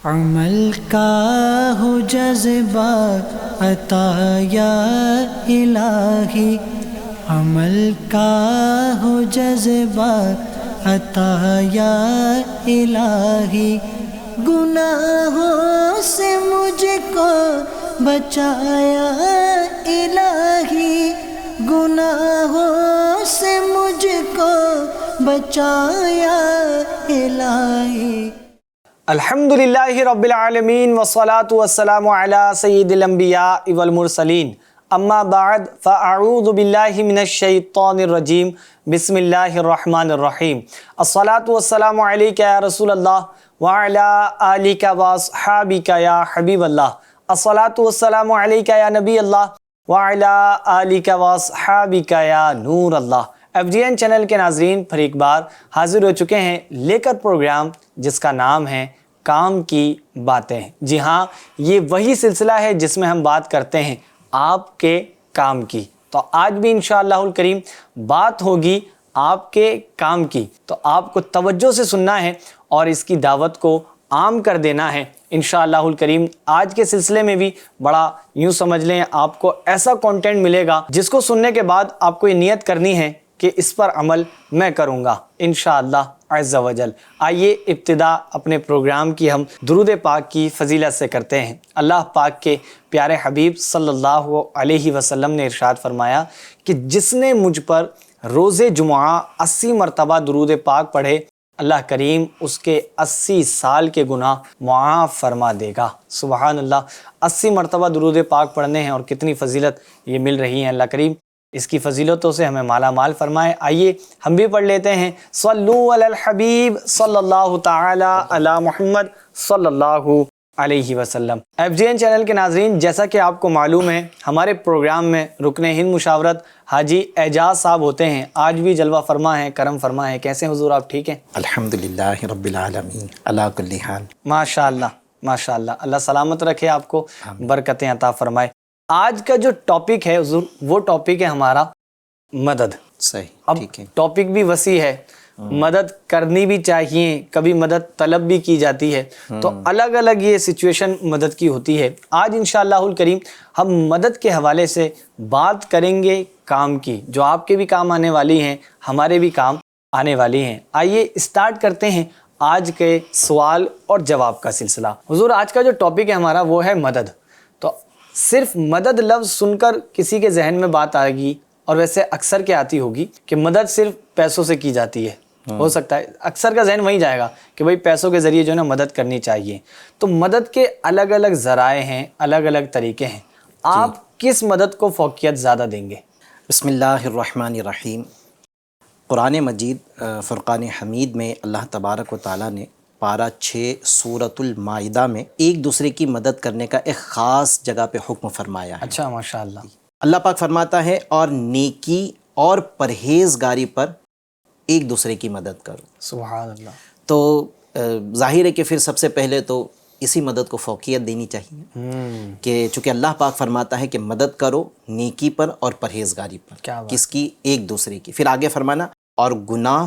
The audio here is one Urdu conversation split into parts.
عمل کا ہو جذبہ عطا یا الہی، عمل کا ہو جذبہ عطا یا الہی، گناہوں سے مجھ کو بچایا الہی، گناہوں سے مجھ کو بچایا الہی۔ الحمدللہ رب العالمین والصلاة والسلام علی سید الانبیاء والمرسلین، اما بعد فاعوذ باللہ من الشیطان الرجیم، بسم اللہ الرحمن الرحیم۔ الصلاة والسلام علیکہ یا رسول اللہ وعلی آلک واصحابک یا حبیب اللہ، الصلاة والسلام علیکہ یا نبی اللہ وعلی آلک واصحابک یا نور اللہ۔ FGN چینل کے ناظرین پھر ایک بار حاضر ہو چکے ہیں لے کر پروگرام جس کا نام ہے کام کی باتیں۔ جی ہاں، یہ وہی سلسلہ ہے جس میں ہم بات کرتے ہیں آپ کے کام کی۔ تو آج بھی انشاءاللہ الکریم بات ہوگی آپ کے کام کی، تو آپ کو توجہ سے سننا ہے اور اس کی دعوت کو عام کر دینا ہے انشاءاللہ الکریم۔ آج کے سلسلے میں بھی بڑا یوں سمجھ لیں آپ کو ایسا کنٹینٹ ملے گا جس کو سننے کے بعد آپ کو یہ نیت کرنی ہے کہ اس پر عمل میں کروں گا انشاءاللہ عز و جل۔ آئیے ابتدا اپنے پروگرام کی ہم درود پاک کی فضیلت سے کرتے ہیں۔ اللہ پاک کے پیارے حبیب صلی اللہ علیہ وسلم نے ارشاد فرمایا کہ جس نے مجھ پر روز جمعہ 80 مرتبہ درود پاک پڑھے، اللہ کریم اس کے 80 سال کے گناہ معاف فرما دے گا۔ سبحان اللہ، 80 مرتبہ درود پاک پڑھنے ہیں اور کتنی فضیلت یہ مل رہی ہیں۔ اللہ کریم اس کی فضیلتوں سے ہمیں مالا مال فرمائے۔ آئیے ہم بھی پڑھ لیتے ہیں، صلو علی الحبیب صلی اللہ تعالی علی محمد صلی اللہ علیہ وسلم۔ FGN چینل کے ناظرین، جیسا کہ آپ کو معلوم ہے ہمارے پروگرام میں رکن ہند مشاورت حاجی اعجاز صاحب ہوتے ہیں۔ آج بھی جلوہ فرما ہے، کرم فرما ہے۔ کیسے ہیں حضور، آپ ٹھیک ہیں؟ الحمدللہ رب العالمین علی کل حال۔ ماشاءاللہ ماشاءاللہ، اللہ سلامت رکھے آپ کو، برکتیں عطا فرمائے۔ آج کا جو ٹاپک ہے حضور، وہ ٹاپک ہے ہمارا مدد۔ صحیح، اب ٹھیک ہے۔ ٹاپک بھی وسیع ہے، مدد کرنی بھی چاہیے، کبھی مدد طلب بھی کی جاتی ہے، تو الگ الگ یہ سچویشن مدد کی ہوتی ہے۔ آج انشاءاللہ الکریم ہم مدد کے حوالے سے بات کریں گے کام کی، جو آپ کے بھی کام آنے والی ہیں، ہمارے بھی کام آنے والی ہیں۔ آئیے اسٹارٹ کرتے ہیں آج کے سوال اور جواب کا سلسلہ۔ حضور، آج کا جو ٹاپک ہے ہمارا وہ ہے مدد۔ تو صرف مدد لفظ سن کر کسی کے ذہن میں بات آئے گی، اور ویسے اکثر کیا آتی ہوگی کہ مدد صرف پیسوں سے کی جاتی ہے۔ ہو سکتا ہے اکثر کا ذہن وہیں جائے گا کہ بھئی پیسوں کے ذریعے جو ہے نا مدد کرنی چاہیے۔ تو مدد کے الگ الگ ذرائع ہیں، الگ الگ طریقے ہیں۔ آپ کس مدد کو فوقیت زیادہ دیں گے؟ بسم اللہ الرحمن الرحیم۔ قرآن مجید فرقان حمید میں اللہ تبارک و تعالیٰ نے پارہ 6 سورۃ المائدہ میں ایک دوسرے کی مدد کرنے کا ایک خاص جگہ پہ حکم فرمایا ہے۔ اچھا، ماشاءاللہ۔ اللہ پاک فرماتا ہے اور نیکی اور پرہیزگاری پر ایک دوسرے کی مدد کرو۔ سبحان اللہ۔ تو ظاہر ہے کہ پھر سب سے پہلے تو اسی مدد کو فوقیت دینی چاہیے کہ چونکہ اللہ پاک فرماتا ہے کہ مدد کرو نیکی پر اور پرہیزگاری پر۔ کیا بات؟ کس کی؟ ایک دوسرے کی۔ پھر آگے فرمانا اور گناہ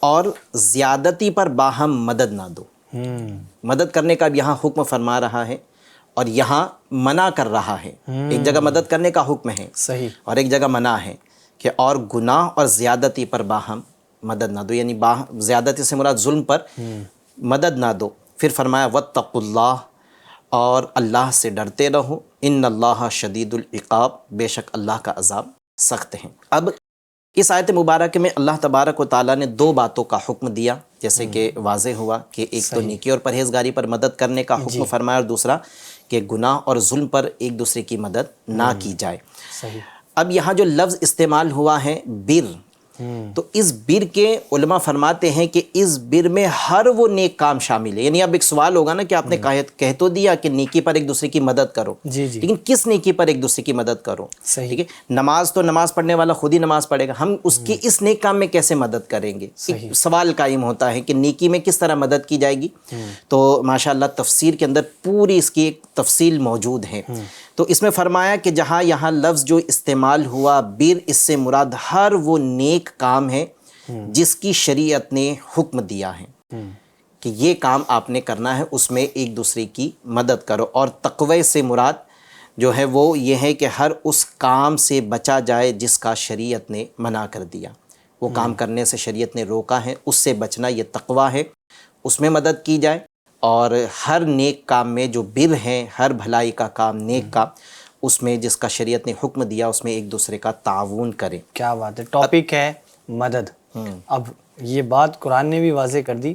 اور زیادتی پر باہم مدد نہ دو۔ مدد کرنے کا اب یہاں حکم فرما رہا ہے اور یہاں منع کر رہا ہے۔ ایک جگہ مدد کرنے کا حکم ہے صحیح، اور ایک جگہ منع ہے کہ اور گناہ اور زیادتی پر باہم مدد نہ دو، یعنی زیادتی سے مراد ظلم پر مدد نہ دو۔ پھر فرمایا واتقوا اللہ، اور اللہ سے ڈرتے رہو، ان اللہ شدید العقاب، بے شک اللہ کا عذاب سخت ہے۔ اب اس آیت مبارکہ میں اللہ تبارک و تعالیٰ نے 2 باتوں کا حکم دیا، جیسے کہ واضح ہوا کہ ایک تو نیکی اور پرہیزگاری پر مدد کرنے کا حکم فرمایا، اور دوسرا کہ گناہ اور ظلم پر ایک دوسرے کی مدد نہ کی جائے۔ صحیح۔ اب یہاں جو لفظ استعمال ہوا ہے بر، تو اس بر کے علماء فرماتے ہیں کہ اس بر میں ہر وہ نیک کام شامل ہے۔ یعنی اب ایک سوال ہوگا نا کہ آپ نے کہہ تو دیا کہ نیکی پر ایک دوسرے کی مدد کرو، جی جی، لیکن کس نیکی پر ایک دوسرے کی مدد کرو؟ صحیح۔ ٹھیک ہے، نماز تو نماز پڑھنے والا خود ہی نماز پڑھے گا، ہم اس کی اس نیک کام میں کیسے مدد کریں گے؟ ایک سوال قائم ہوتا ہے کہ نیکی میں کس طرح مدد کی جائے گی۔ تو ماشاءاللہ تفسیر کے اندر پوری اس کی ایک تفصیل موجود ہے۔ تو اس میں فرمایا کہ جہاں یہاں لفظ جو استعمال ہوا بر، اس سے مراد ہر وہ نیک کام ہے جس کی شریعت نے حکم دیا ہے۔ کہ یہ کام آپ نے کرنا ہے، اس میں ایک دوسرے کی مدد کرو. اور تقوی سے مراد جو ہے وہ یہ ہے کہ ہر اس کام سے بچا جائے جس کا شریعت نے منع کر دیا. وہ کام کرنے سے شریعت نے روکا ہے، اس سے بچنا یہ تقوی ہے، اس میں مدد کی جائے. اور ہر نیک کام میں جو بر ہیں، ہر بھلائی کا کام نیک کا، اس میں جس کا شریعت نے حکم دیا اس میں ایک دوسرے کا تعاون کریں. کیا بات ہے. ٹاپک ہے مدد. اب یہ بات قرآن نے بھی واضح کر دی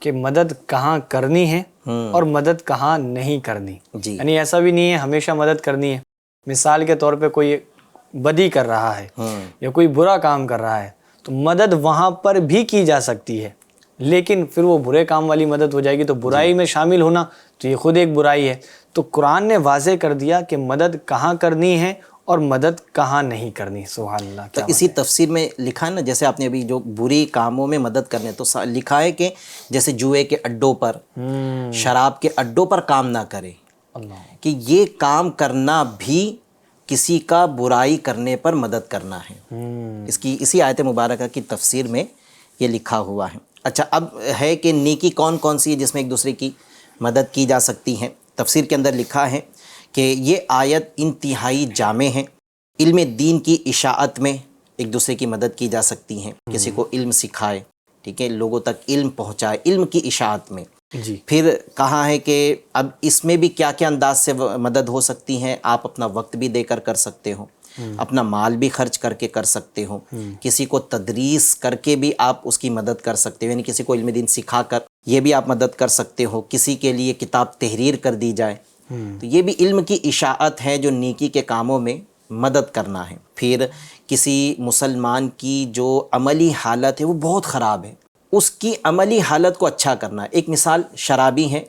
کہ مدد کہاں کرنی ہے اور مدد کہاں نہیں کرنی. جی یعنی ایسا بھی نہیں ہے ہمیشہ مدد کرنی ہے. مثال کے طور پہ کوئی بدی کر رہا ہے یا کوئی برا کام کر رہا ہے تو مدد وہاں پر بھی کی جا سکتی ہے، لیکن پھر وہ برے کام والی مدد ہو جائے گی تو برائی میں شامل ہونا تو یہ خود ایک برائی ہے. تو قرآن نے واضح کر دیا کہ مدد کہاں کرنی ہے اور مدد کہاں نہیں کرنی. سبحان اللہ. تو اسی تفسیر میں لکھا ہے نا، جیسے آپ نے ابھی جو بری کاموں میں مدد کرنے، تو لکھا ہے کہ جیسے جوئے کے اڈوں پر، شراب کے اڈوں پر کام نہ کرے، کہ یہ کام کرنا بھی کسی کا برائی کرنے پر مدد کرنا ہے. اس کی اسی آیت مبارکہ کی تفسیر میں یہ لکھا ہوا ہے. اچھا، اب ہے کہ نیکی کون کون سی ہے جس میں ایک دوسرے کی مدد کی جا سکتی ہے. تفسیر کے اندر لکھا ہے کہ یہ آیت انتہائی جامع ہے. علم دین کی اشاعت میں ایک دوسرے کی مدد کی جا سکتی ہے، کسی کو علم سکھائے، ٹھیک ہے، لوگوں تک علم پہنچائے، علم کی اشاعت میں. جی. پھر کہا ہے کہ اب اس میں بھی کیا کیا انداز سے مدد ہو سکتی ہے. آپ اپنا وقت بھی دے کر سکتے ہو، اپنا مال بھی خرچ کر کے کر سکتے ہو، کسی کو تدریس کر کے بھی آپ اس کی مدد کر سکتے ہو، یعنی کسی کو علم دین سکھا کر یہ بھی آپ مدد کر سکتے ہو. کسی کے لیے کتاب تحریر کر دی جائے تو یہ بھی علم کی اشاعت ہے جو نیکی کے کاموں میں مدد کرنا ہے. پھر کسی مسلمان کی جو عملی حالت ہے وہ بہت خراب ہے، اس کی عملی حالت کو اچھا کرنا ہے. ایک مثال شرابی ہے،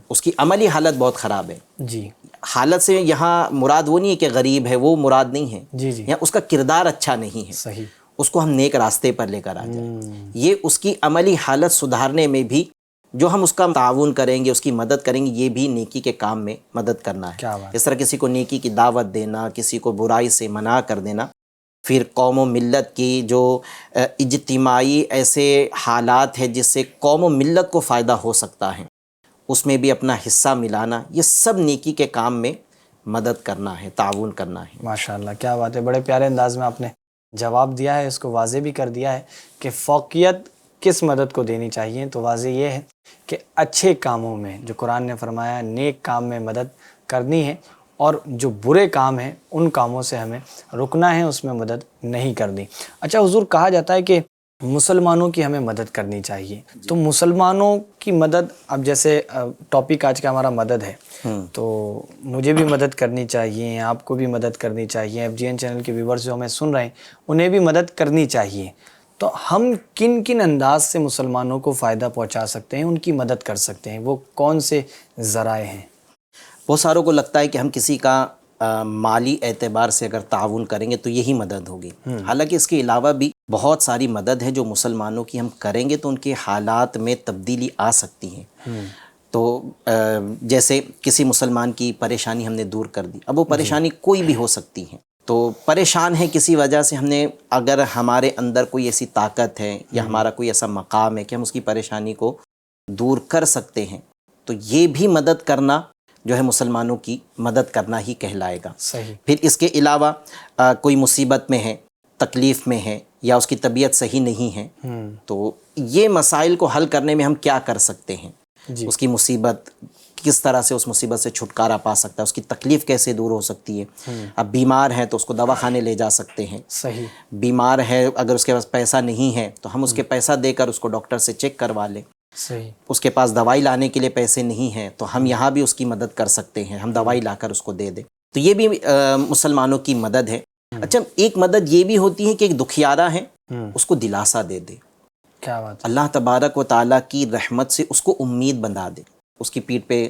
اس کی عملی حالت بہت خراب ہے. جی. حالت سے یہاں مراد وہ نہیں ہے کہ غریب ہے، وہ مراد نہیں ہے. جی جی. یا اس کا کردار اچھا نہیں ہے، صحیح. اس کو ہم نیک راستے پر لے کر آ جائیں. یہ اس کی عملی حالت سدھارنے میں بھی جو ہم اس کا تعاون کریں گے، اس کی مدد کریں گے، یہ بھی نیکی کے کام میں مدد کرنا ہے. کیا بات. اس طرح کسی کو نیکی کی دعوت دینا، کسی کو برائی سے منع کر دینا. پھر قوم و ملت کی جو اجتماعی ایسے حالات ہیں جس سے قوم و ملت کو فائدہ ہو سکتا ہے، اس میں بھی اپنا حصہ ملانا، یہ سب نیکی کے کام میں مدد کرنا ہے، تعاون کرنا ہے. ماشاءاللہ، کیا بات ہے. بڑے پیارے انداز میں آپ نے جواب دیا ہے، اس کو واضح بھی کر دیا ہے کہ فوقیت کس مدد کو دینی چاہیے. تو واضح یہ ہے کہ اچھے کاموں میں جو قرآن نے فرمایا نیک کام میں مدد کرنی ہے، اور جو برے کام ہیں ان کاموں سے ہمیں رکنا ہے، اس میں مدد نہیں کرنی. اچھا حضور، کہا جاتا ہے کہ مسلمانوں کی ہمیں مدد کرنی چاہیے. تو مسلمانوں کی مدد، اب جیسے ٹاپک آج کا ہمارا مدد ہے، تو مجھے بھی مدد کرنی چاہیے، آپ کو بھی مدد کرنی چاہیے، FGN چینل کے ویورز جو ہمیں سن رہے ہیں انہیں بھی مدد کرنی چاہیے. تو ہم کن کن انداز سے مسلمانوں کو فائدہ پہنچا سکتے ہیں، ان کی مدد کر سکتے ہیں، وہ کون سے ذرائع ہیں؟ بہت ساروں کو لگتا ہے کہ ہم کسی کا مالی اعتبار سے اگر تعاون کریں گے تو یہی مدد ہوگی. حالانکہ اس کے علاوہ بھی بہت ساری مدد ہے جو مسلمانوں کی ہم کریں گے تو ان کے حالات میں تبدیلی آ سکتی ہے. تو جیسے کسی مسلمان کی پریشانی ہم نے دور کر دی، اب وہ پریشانی کوئی بھی ہو سکتی ہے، تو پریشان ہے کسی وجہ سے، ہم نے اگر ہمارے اندر کوئی ایسی طاقت ہے یا ہمارا کوئی ایسا مقام ہے کہ ہم اس کی پریشانی کو دور کر سکتے ہیں، تو یہ بھی مدد کرنا جو ہے مسلمانوں کی مدد کرنا ہی کہلائے گا. صحیح. پھر اس کے علاوہ کوئی مصیبت میں ہے، تکلیف میں ہے، یا اس کی طبیعت صحیح نہیں ہے، تو یہ مسائل کو حل کرنے میں ہم کیا کر سکتے ہیں. اس کی مصیبت کس طرح سے اس مصیبت سے چھٹکارا پا سکتا ہے، اس کی تکلیف کیسے دور ہو سکتی ہے. اب بیمار ہے تو اس کو دواخانے لے جا سکتے ہیں. صحیح. بیمار ہے، اگر اس کے پاس پیسہ نہیں ہے تو ہم اس کے پیسہ دے کر اس کو ڈاکٹر سے چیک کروا لیں. صحیح. اس کے پاس دوائی لانے کے لیے پیسے نہیں ہیں تو ہم یہاں بھی اس کی مدد کر سکتے ہیں، ہم دوائی لا کر اس کو دے دیں. تو یہ بھی مسلمانوں کی مدد ہے. اچھا، ایک مدد یہ بھی ہوتی ہے کہ ایک دکھیارا ہے اس کو دلاسا دے دے. کیا بات. اللہ تبارک و تعالیٰ کی رحمت سے اس کو امید بندھا دے، اس کی پیٹھ پہ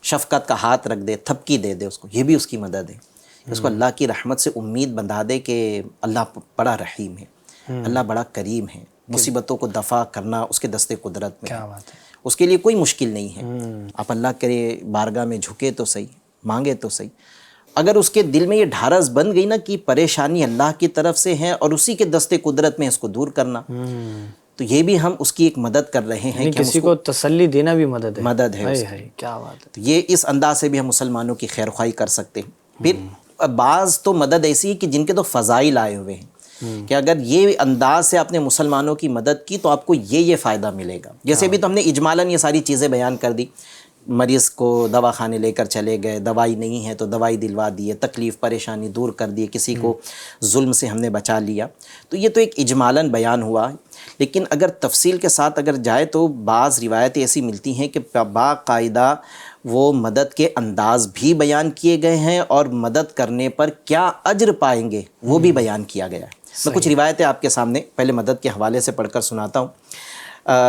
شفقت کا ہاتھ رکھ دے، تھپکی دے دے اس کو، یہ بھی اس کی مدد ہے. اس کو اللہ کی رحمت سے امید بندھا دے کہ اللہ بڑا رحیم ہے، اللہ بڑا کریم ہے، مصیبتوں کو دفع کرنا اس کے دستے قدرت میں. کیا بات ہے. اس کے لیے کوئی مشکل نہیں ہے. آپ اللہ کے بارگاہ میں جھکے تو صحیح، مانگے تو صحیح. اگر اس کے دل میں یہ ڈھارس بن گئی نا کہ پریشانی اللہ کی طرف سے ہے اور اسی کے دستے قدرت میں اس کو دور کرنا، تو یہ بھی ہم اس کی ایک مدد کر رہے ہیں کہ کسی کو تسلی دینا بھی مدد ہے. مدد ہے اس کی. کیا بات ہے. تو یہ اس انداز سے بھی ہم مسلمانوں کی خیر خواہی کر سکتے ہیں. پھر بعض تو مدد ایسی ہے کہ جن کے تو فضائل آئے ہوئے ہیں کہ اگر یہ انداز سے آپ نے مسلمانوں کی مدد کی تو آپ کو یہ فائدہ ملے گا. جیسے بھی تو ہم نے اجمالاً یہ ساری چیزیں بیان کر دی. مریض کو دوا خانے لے کر چلے گئے, دوائی نہیں ہے تو دوائی دلوا دیے, تکلیف پریشانی دور کر دیے, کسی کو ظلم سے ہم نے بچا لیا. تو یہ تو ایک اجمالاً بیان ہوا. لیکن اگر تفصیل کے ساتھ اگر جائے تو بعض روایتیں ایسی ملتی ہیں کہ باقاعدہ وہ مدد کے انداز بھی بیان کیے گئے ہیں اور مدد کرنے پر کیا اجر پائیں گے وہ بھی بیان کیا گیا ہے. میں کچھ روایتیں آپ کے سامنے پہلے مدد کے حوالے سے پڑھ کر سناتا ہوں.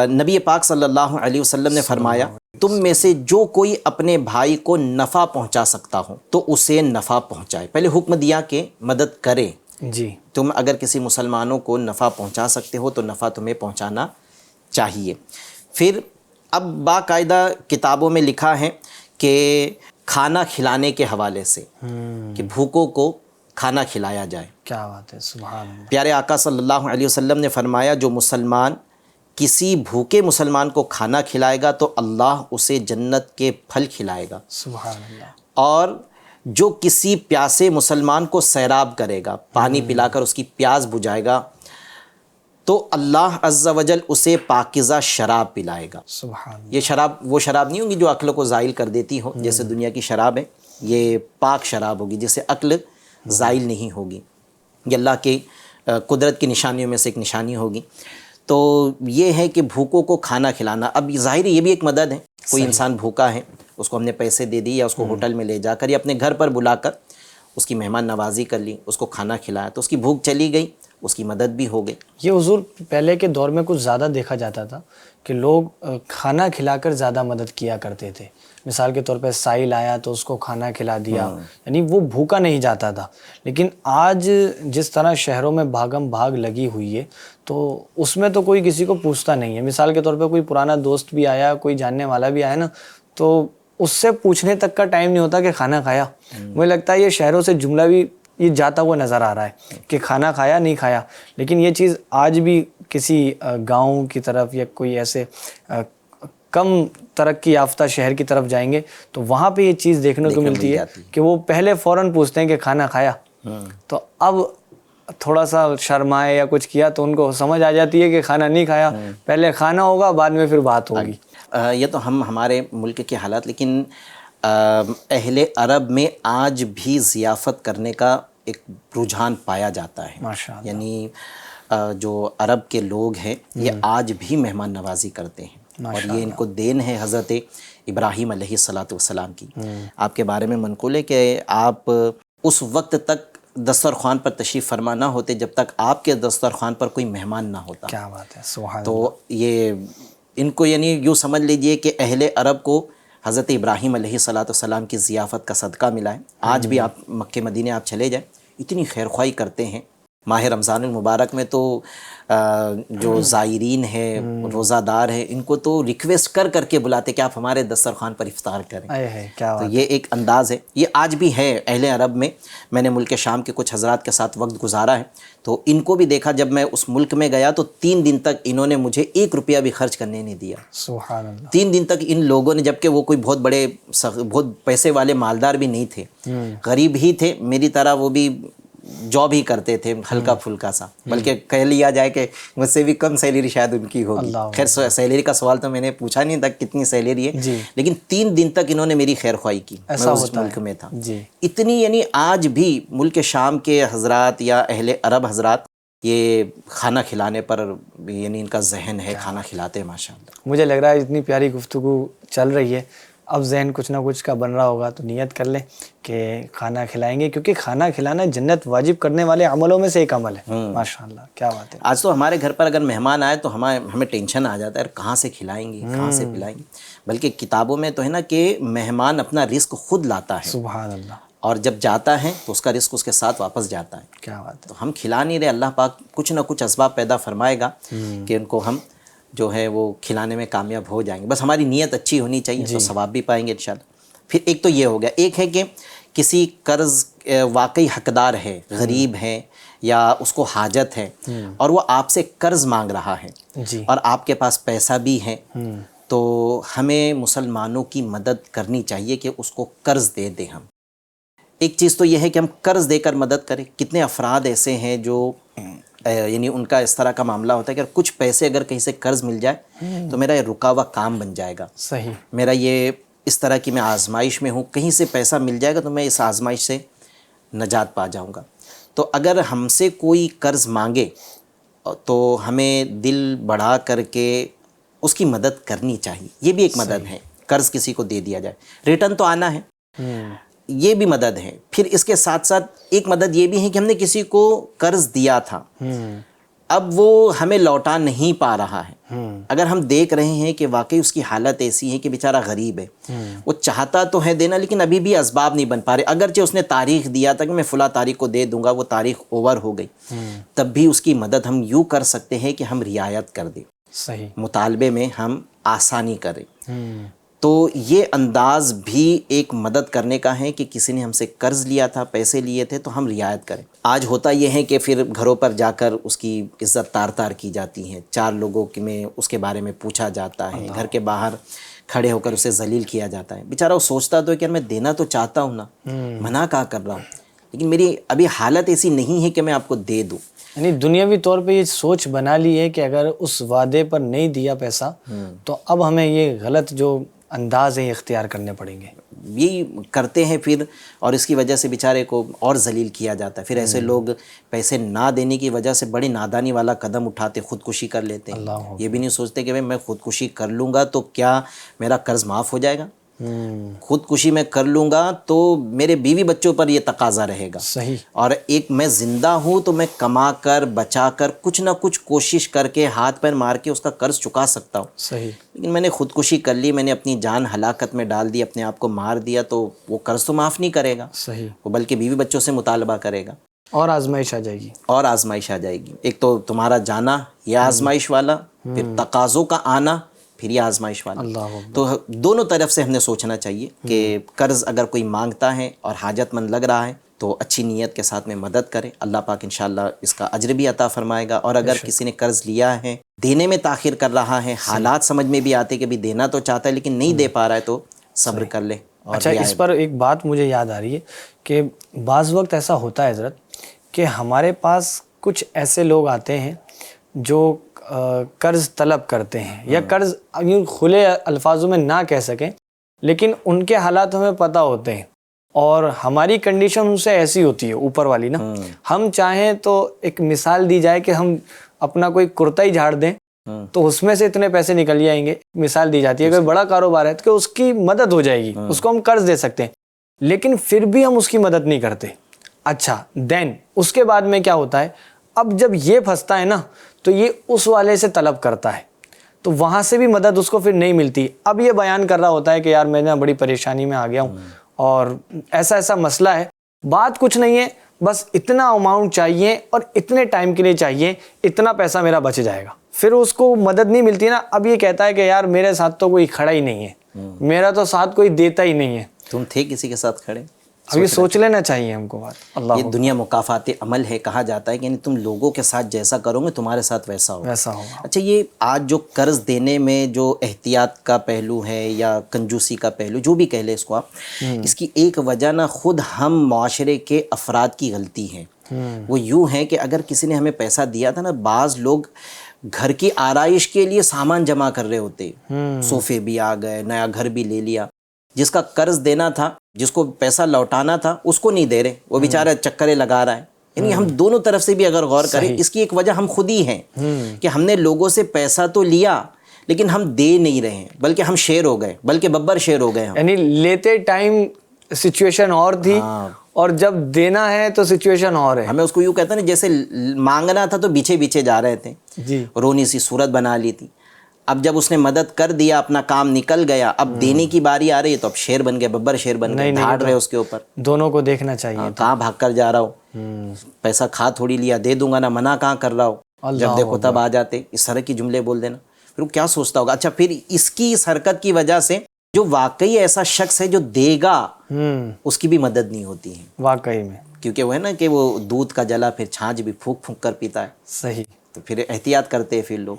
نبی پاک صلی اللہ علیہ وسلم نے فرمایا, تم میں سے جو کوئی اپنے بھائی کو نفع پہنچا سکتا ہو تو اسے نفع پہنچائے. پہلے حکم دیا کہ مدد کرے. جی, تم اگر کسی مسلمانوں کو نفع پہنچا سکتے ہو تو نفع تمہیں پہنچانا چاہیے. پھر اب باقاعدہ کتابوں میں لکھا ہے کہ کھانا کھلانے کے حوالے سے کہ بھوکوں کو کھانا کھلایا جائے. کیا بات ہے, سبحان اللہ. پیارے آقا صلی اللہ علیہ وسلم نے فرمایا, جو مسلمان کسی بھوکے مسلمان کو کھانا کھلائے گا تو اللہ اسے جنت کے پھل کھلائے گا. سبحان اللہ. اور جو کسی پیاسے مسلمان کو سیراب کرے گا, پانی پلا کر اس کی پیاس بجھائے گا, تو اللہ عز و جل اسے پاکیزہ شراب پلائے گا. سبحان اللہ. یہ شراب وہ شراب نہیں ہوگی جو عقل کو زائل کر دیتی ہو جیسے دنیا کی شراب ہے. یہ پاک شراب ہوگی جس سے عقل زائل نہیں ہوگی. یہ اللہ کے قدرت کی نشانیوں میں سے ایک نشانی ہوگی. تو یہ ہے کہ بھوکوں کو کھانا کھلانا. اب ظاہر یہ بھی ایک مدد ہے. کوئی انسان بھوکا ہے, اس کو ہم نے پیسے دے دی یا اس کو ہوٹل میں لے جا کر یا اپنے گھر پر بلا کر اس کی مہمان نوازی کر لی, اس کو کھانا کھلایا تو اس کی بھوک چلی گئی, اس کی مدد بھی ہو گئی. یہ حضور پہلے کے دور میں کچھ زیادہ دیکھا جاتا تھا کہ لوگ کھانا کھلا کر زیادہ مدد کیا کرتے تھے. مثال کے طور پہ سائل آیا تو اس کو کھانا کھلا دیا, یعنی وہ بھوکا نہیں جاتا تھا. لیکن آج جس طرح شہروں میں بھاگم بھاگ لگی ہوئی ہے تو اس میں تو کوئی کسی کو پوچھتا نہیں ہے. مثال کے طور پہ کوئی پرانا دوست بھی آیا, کوئی جاننے والا بھی آیا نا, تو اس سے پوچھنے تک کا ٹائم نہیں ہوتا کہ کھانا کھایا. مجھے لگتا ہے یہ شہروں سے جملہ بھی یہ جاتا ہوا نظر آ رہا ہے کہ کھانا کھایا نہیں کھایا. لیکن یہ چیز آج بھی کسی گاؤں کی طرف یا کوئی ایسے کم ترقی یافتہ شہر کی طرف جائیں گے تو وہاں پہ یہ چیز دیکھنے کو ملتی ہے کہ وہ پہلے فوراً پوچھتے ہیں کہ کھانا کھایا. تو اب تھوڑا سا شرمائے یا کچھ کیا تو ان کو سمجھ آ جاتی ہے کہ کھانا نہیں کھایا, پہلے کھانا ہوگا بعد میں پھر بات ہوگی. یہ تو ہمارے ملک کے حالات. لیکن اہل عرب میں آج بھی ضیافت کرنے کا ایک رجحان پایا جاتا ہے. ماشاء اللہ. یعنی جو عرب کے لوگ ہیں یہ آج بھی مہمان نوازی کرتے ہیں, اور یہ ان کو دین ہے حضرت ابراہیم علیہ الصلاۃ والسلام کی. آپ کے بارے میں منقول ہے کہ آپ اس وقت تک دسترخوان پر تشریف فرما نہ ہوتے جب تک آپ کے دسترخوان پر کوئی مہمان نہ ہوتا. کیا بات ہے, سبحان اللہ. تو یہ ان کو یعنی یوں سمجھ لیجئے کہ اہل عرب کو حضرت ابراہیم علیہ الصلاۃ والسلام کی ضیافت کا صدقہ ملا ہے. آج بھی آپ مکہ مدینہ آپ چلے جائیں, اتنی خیر خواہی کرتے ہیں. ماہ رمضان المبارک میں تو جو زائرین ہیں, روزہ دار ہیں, ان کو تو ریکویسٹ کر کر کے بلاتے کہ آپ ہمارے دسترخوان پر افطار کریں. کیا تو یہ ایک انداز ہے. یہ آج بھی ہے اہل عرب میں. میں نے ملک شام کے کچھ حضرات کے ساتھ وقت گزارا ہے تو ان کو بھی دیکھا. جب میں اس ملک میں گیا تو 3 دن تک انہوں نے مجھے 1 روپیہ بھی خرچ کرنے نہیں دیا. سبحان اللہ. 3 دن تک ان لوگوں نے, جبکہ وہ کوئی بہت بڑے بہت پیسے والے مالدار بھی نہیں تھے, غریب ہی تھے میری طرح. وہ بھی جاب ہی کرتے تھے ہلکا پھلکا سا, بلکہ کہہ لیا جائے کہ مجھ سے بھی کم سیلری شاید ان کی ہوگی. خیر سیلری کا سوال تو میں نے پوچھا نہیں تھا کتنی سیلری ہے, لیکن 3 دن تک انہوں نے میری خیر خواہی کی. میں اس ملک میں تھا. اتنی یعنی آج بھی ملک شام کے حضرات یا اہل عرب حضرات یہ کھانا کھلانے پر یعنی ان کا ذہن ہے, کھانا کھلاتے ہیں ماشاء اللہ. مجھے لگ رہا ہے اتنی پیاری گفتگو چل رہی ہے, اب ذہن کچھ نہ کچھ کا بن رہا ہوگا تو نیت کر لیں کہ کھانا کھلائیں گے, کیونکہ کھانا کھلانا جنت واجب کرنے والے عملوں میں سے ایک عمل ہے. ماشاءاللہ, کیا بات ہے. آج تو ہمارے گھر پر اگر مہمان آئے تو ہمیں ٹینشن آ جاتا ہے کہاں سے کھلائیں گے, کہاں سے پلائیں گے. بلکہ کتابوں میں تو ہے نا کہ مہمان اپنا رزق خود لاتا ہے. سبحان اللہ. اور جب جاتا ہے تو اس کا رزق اس کے ساتھ واپس جاتا ہے. کیا بات ہے. تو ہم کھلا نہیں رہے, اللہ پاک کچھ نہ کچھ اسباب پیدا فرمائے گا کہ ان کو ہم جو ہے وہ کھلانے میں کامیاب ہو جائیں گے. بس ہماری نیت اچھی ہونی چاہیے تو ثواب بھی پائیں گے انشاءاللہ. پھر ایک تو یہ ہو گیا. ایک ہے کہ کسی قرض واقعی حقدار ہے، غریب ہے یا اس کو حاجت ہے اور وہ آپ سے قرض مانگ رہا ہے جی اور آپ کے پاس پیسہ بھی ہے، تو ہمیں مسلمانوں کی مدد کرنی چاہیے کہ اس کو قرض دے دیں ہم۔ ایک چیز تو یہ ہے کہ ہم قرض دے کر مدد کریں۔ کتنے افراد ایسے ہیں جو یعنی ان کا اس طرح کا معاملہ ہوتا ہے کہ کچھ پیسے اگر کہیں سے قرض مل جائے تو میرا یہ رکا ہوا کام بن جائے گا، صحیح، میرا یہ اس طرح کی میں آزمائش میں ہوں، کہیں سے پیسہ مل جائے گا تو میں اس آزمائش سے نجات پا جاؤں گا۔ تو اگر ہم سے کوئی قرض مانگے تو ہمیں دل بڑھا کر کے اس کی مدد کرنی چاہیے، یہ بھی ایک مدد ہے۔ قرض کسی کو دے دیا جائے، ریٹرن تو آنا ہے، یہ بھی مدد ہے۔ پھر اس کے ساتھ ساتھ ایک مدد یہ بھی ہے کہ ہم نے کسی کو قرض دیا تھا، اب وہ ہمیں لوٹا نہیں پا رہا ہے، اگر ہم دیکھ رہے ہیں کہ واقعی اس کی حالت ایسی ہے کہ بیچارہ غریب ہے، وہ چاہتا تو ہے دینا لیکن ابھی بھی اسباب نہیں بن پا رہے، اگرچہ اس نے تاریخ دیا تھا کہ میں فلاں تاریخ کو دے دوں گا، وہ تاریخ اوور ہو گئی، تب بھی اس کی مدد ہم یوں کر سکتے ہیں کہ ہم رعایت کر دیں، صحیح، مطالبے میں ہم آسانی کریں۔ تو یہ انداز بھی ایک مدد کرنے کا ہے کہ کسی نے ہم سے قرض لیا تھا، پیسے لیے تھے تو ہم رعایت کریں۔ آج ہوتا یہ ہے کہ پھر گھروں پر جا کر اس کی عزت تار تار کی جاتی ہے، چار لوگوں میں اس کے بارے میں پوچھا جاتا ہے، گھر کے باہر کھڑے ہو کر اسے ذلیل کیا جاتا ہے۔ بیچارہ وہ سوچتا تو ہے کہ میں دینا تو چاہتا ہوں نا، منع کہاں کر رہا ہوں، لیکن میری ابھی حالت ایسی نہیں ہے کہ میں آپ کو دے دوں۔ یعنی دنیاوی طور پہ یہ سوچ بنا لی ہے کہ اگر اس وعدے پر نہیں دیا پیسہ تو اب ہمیں یہ غلط جو انداز ہیں اختیار کرنے پڑیں گے، یہی کرتے ہیں پھر، اور اس کی وجہ سے بیچارے کو اور ذلیل کیا جاتا ہے۔ پھر ایسے لوگ پیسے نہ دینے کی وجہ سے بڑی نادانی والا قدم اٹھاتے، خودکشی کر لیتے ہیں، یہ بھی نہیں سوچتے کہ میں خودکشی کر لوں گا تو کیا میرا قرض معاف ہو جائے گا، خودکشی میں کر لوں گا تو میرے بیوی بچوں پر یہ تقاضا رہے گا، صحیح، اور ایک میں زندہ ہوں تو میں کما کر بچا کر کچھ نہ کچھ کوشش کر کے ہاتھ پیر مار کے اس کا قرض چکا سکتا ہوں، صحیح، لیکن میں نے خودکشی کر لی، میں نے اپنی جان ہلاکت میں ڈال دی، اپنے آپ کو مار دیا، تو وہ قرض تو معاف نہیں کرے گا، صحیح، وہ بلکہ بیوی بچوں سے مطالبہ کرے گا اور آزمائش آ جائے گی، اور آزمائش آ جائے گی۔ ایک تو تمہارا جانا یہ آزمائش والا، پھر تقاضوں کا آنا، پھر یہ آزمائش والا۔ اللہ تو دونوں طرف سے ہم نے سوچنا چاہیے کہ قرض اگر کوئی مانگتا ہے اور حاجت مند لگ رہا ہے تو اچھی نیت کے ساتھ میں مدد کرے، اللہ پاک انشاءاللہ اس کا اجر بھی عطا فرمائے گا۔ اور اگر کسی نے قرض لیا ہے، دینے میں تاخیر کر رہا ہے، حالات سمجھ میں بھی آتے کہ بھی دینا تو چاہتا ہے لیکن نہیں دے پا رہا ہے، تو صبر کر لے۔ اچھا، اس پر ایک بات مجھے یاد آ رہی ہے کہ بعض وقت ایسا ہوتا ہے حضرت کہ ہمارے پاس کچھ ایسے لوگ آتے ہیں جو قرض طلب کرتے ہیں، یا قرض یوں کھلے الفاظوں میں نہ کہہ سکیں لیکن ان کے حالات ہمیں پتہ ہوتے ہیں، اور ہماری کنڈیشن ان سے ایسی ہوتی ہے اوپر والی نا، ہم چاہیں تو ایک مثال دی جائے کہ ہم اپنا کوئی کرتا ہی جھاڑ دیں تو اس میں سے اتنے پیسے نکل جائیں گے، مثال دی جاتی ہے، اگر بڑا کاروبار ہے تو اس کی مدد ہو جائے گی، اس کو ہم قرض دے سکتے ہیں، لیکن پھر بھی ہم اس کی مدد نہیں کرتے۔ اچھا دین اس کے بعد میں کیا ہوتا ہے، اب جب یہ پھنستا ہے نا تو یہ اس والے سے طلب کرتا ہے، تو وہاں سے بھی مدد اس کو پھر نہیں ملتی۔ اب یہ بیان کر رہا ہوتا ہے کہ یار میں نے بڑی پریشانی میں آ گیا ہوں اور ایسا ایسا مسئلہ ہے، بات کچھ نہیں ہے، بس اتنا اماؤنٹ چاہیے اور اتنے ٹائم کے لیے چاہیے، اتنا پیسہ میرا بچ جائے گا، پھر اس کو مدد نہیں ملتی نا، اب یہ کہتا ہے کہ یار میرے ساتھ تو کوئی کھڑا ہی نہیں ہے، میرا تو ساتھ کوئی دیتا ہی نہیں ہے۔ تم تھے کسی کے ساتھ کھڑے؟ اب یہ سوچ لینا چاہیے ہم کو بات۔ اللہ یہ دنیا مکافات عمل ہے، کہا جاتا ہے کہ یعنی تم لوگوں کے ساتھ جیسا کرو گے تمہارے ساتھ ویسا ہوگا۔ ویسا ہوگا۔ اچھا، یہ آج جو قرض دینے میں جو احتیاط کا پہلو ہے یا کنجوسی کا پہلو، جو بھی کہہ لیں اس کو آپ، اس کی ایک وجہ نہ خود ہم معاشرے کے افراد کی غلطی ہے۔ وہ یوں ہے کہ اگر کسی نے ہمیں پیسہ دیا تھا نا، بعض لوگ گھر کی آرائش کے لیے سامان جمع کر رہے ہوتے، صوفے بھی آ گئے، نیا گھر بھی لے لیا، جس کا قرض دینا تھا، جس کو پیسہ لوٹانا تھا، اس کو نہیں دے رہے، وہ بیچارہ چکریں لگا رہا ہے۔ یعنی ہم دونوں طرف سے بھی اگر غور کریں، اس کی ایک وجہ ہم خود ہی ہیں کہ ہم نے لوگوں سے پیسہ تو لیا لیکن ہم دے نہیں رہے ہیں، بلکہ ہم شیر ہو گئے، بلکہ ببر شیر ہو گئے ہم۔ یعنی لیتے ٹائم سچویشن اور تھی اور جب دینا ہے تو سچویشن اور ہے۔ ہمیں اس کو یوں کہتے ہیں نا، جیسے مانگنا تھا تو پیچھے پیچھے جا رہے تھے، جی، رونی سی صورت بنا لی تھی، اب جب اس نے مدد کر دیا، اپنا کام نکل گیا، اب دینے کی باری آ رہی ہے تو اب شیر بن گئے، ببر شیر بن گئے، دھاڑ رہے اس کے اوپر۔ دونوں کو دیکھنا چاہیے۔ کہاں بھاگ کر جا رہا ہو، پیسہ کھا تھوڑی لیا، دے دوں گا نا، منع کہاں کر رہا ہو، جب دیکھو تب آ جاتے، اس طرح کی جملے بول دینا، پھر وہ کیا سوچتا ہوگا۔ اچھا، پھر اس کی اس حرکت کی وجہ سے جو واقعی ایسا شخص ہے جو دے گا اس کی بھی مدد نہیں ہوتی ہے واقعی میں. کیونکہ وہ ہے نا کہ وہ دودھ کا جلا پھر چھاچھ بھی پھونک پھونک کر پیتا ہے. صحیح. تو پھر احتیاط کرتے ہیں پھر لوگ.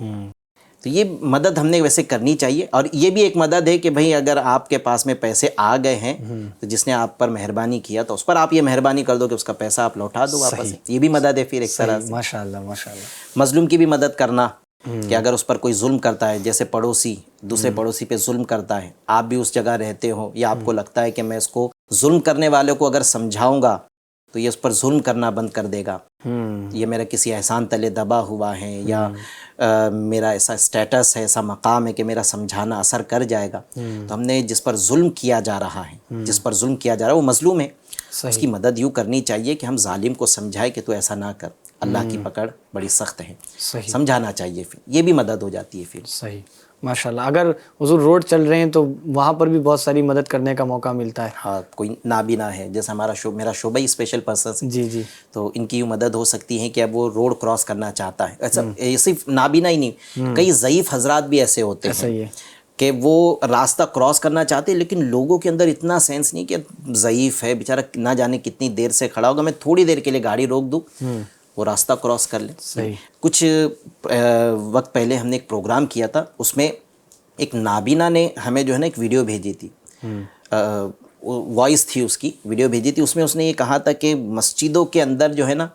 تو یہ مدد ہم نے ویسے کرنی چاہیے. اور یہ بھی ایک مدد ہے کہ بھئی اگر آپ کے پاس میں پیسے آ گئے ہیں تو جس نے آپ پر مہربانی کیا تو اس پر آپ یہ مہربانی کر دو کہ اس کا پیسہ آپ لوٹا دو واپس. یہ بھی مدد ہے پھر ایک طرح سے. ماشاء اللہ ماشاء اللہ. مظلوم کی بھی مدد کرنا کہ اگر اس پر کوئی ظلم کرتا ہے، جیسے پڑوسی دوسرے پڑوسی پہ ظلم کرتا ہے، آپ بھی اس جگہ رہتے ہو یا آپ کو لگتا ہے کہ میں اس کو ظلم کرنے والے کو اگر سمجھاؤں گا تو یہ اس پر ظلم کرنا بند کر دے گا، یہ میرا کسی احسان تلے دبا ہوا ہے یا میرا ایسا اسٹیٹس ہے، ایسا مقام ہے کہ میرا سمجھانا اثر کر جائے گا. تو ہم نے جس پر ظلم کیا جا رہا ہے، جس پر ظلم کیا جا رہا ہے وہ مظلوم ہے، اس کی مدد یوں کرنی چاہیے کہ ہم ظالم کو سمجھائے کہ تو ایسا نہ کر، اللہ کی پکڑ بڑی سخت ہے. صحیح. سمجھانا چاہیے، پھر یہ بھی مدد ہو جاتی ہے پھر. صحیح ماشاء اللہ. اگر حضور روڈ چل رہے ہیں تو وہاں پر بھی بہت ساری مدد کرنے کا موقع ملتا ہے. ہاں، کوئی نابینا ہے، جیسے میرا شعبہ ہی اسپیشل پرسن، جی جی. تو ان کی مدد ہو سکتی ہے کہ اب وہ روڈ کراس کرنا چاہتا ہے. ایسا صرف نابینا ہی نہیں، کئی ضعیف حضرات بھی ایسے ہوتے ہیں صحیح ہے کہ وہ راستہ کراس کرنا چاہتے ہیں لیکن لوگوں کے اندر اتنا سینس نہیں کہ ضعیف ہے بیچارہ، نہ جانے کتنی دیر سے کھڑا ہوگا، میں تھوڑی دیر کے لیے گاڑی روک دوں وہ راستہ کراس کر لیں. صحیح. کچھ وقت پہلے ہم نے ایک پروگرام کیا تھا، اس میں ایک نابینا نے ہمیں جو ہے نا ایک ویڈیو بھیجی تھی، وائس تھی اس کی، ویڈیو بھیجی تھی. اس میں اس نے یہ کہا تھا کہ مسجدوں کے اندر جو ہے نا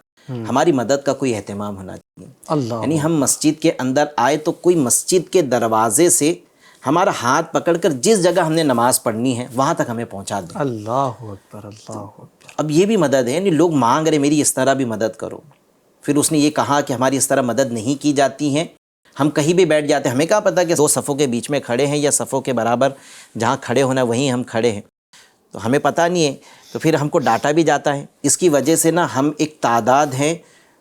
ہماری مدد کا کوئی اہتمام ہونا چاہیے. اللہ. یعنی ہم مسجد کے اندر آئے تو کوئی مسجد کے دروازے سے ہمارا ہاتھ پکڑ کر جس جگہ ہم نے نماز پڑھنی ہے وہاں تک ہمیں پہنچا دیں. اللہ اکبر اللہ اکبر. اب یہ بھی مدد ہے، یعنی لوگ مانگ رہے میری اس طرح بھی مدد کرو. پھر اس نے یہ کہا کہ ہماری اس طرح مدد نہیں کی جاتی ہیں، ہم کہیں بھی بیٹھ جاتے ہیں، ہمیں کیا پتہ کہ 2 صفوں کے بیچ میں کھڑے ہیں یا صفوں کے برابر جہاں کھڑے ہونا وہیں ہم کھڑے ہیں، تو ہمیں پتہ نہیں ہے. تو پھر ہم کو ڈانٹا بھی جاتا ہے. اس کی وجہ سے نا ہم ایک تعداد ہیں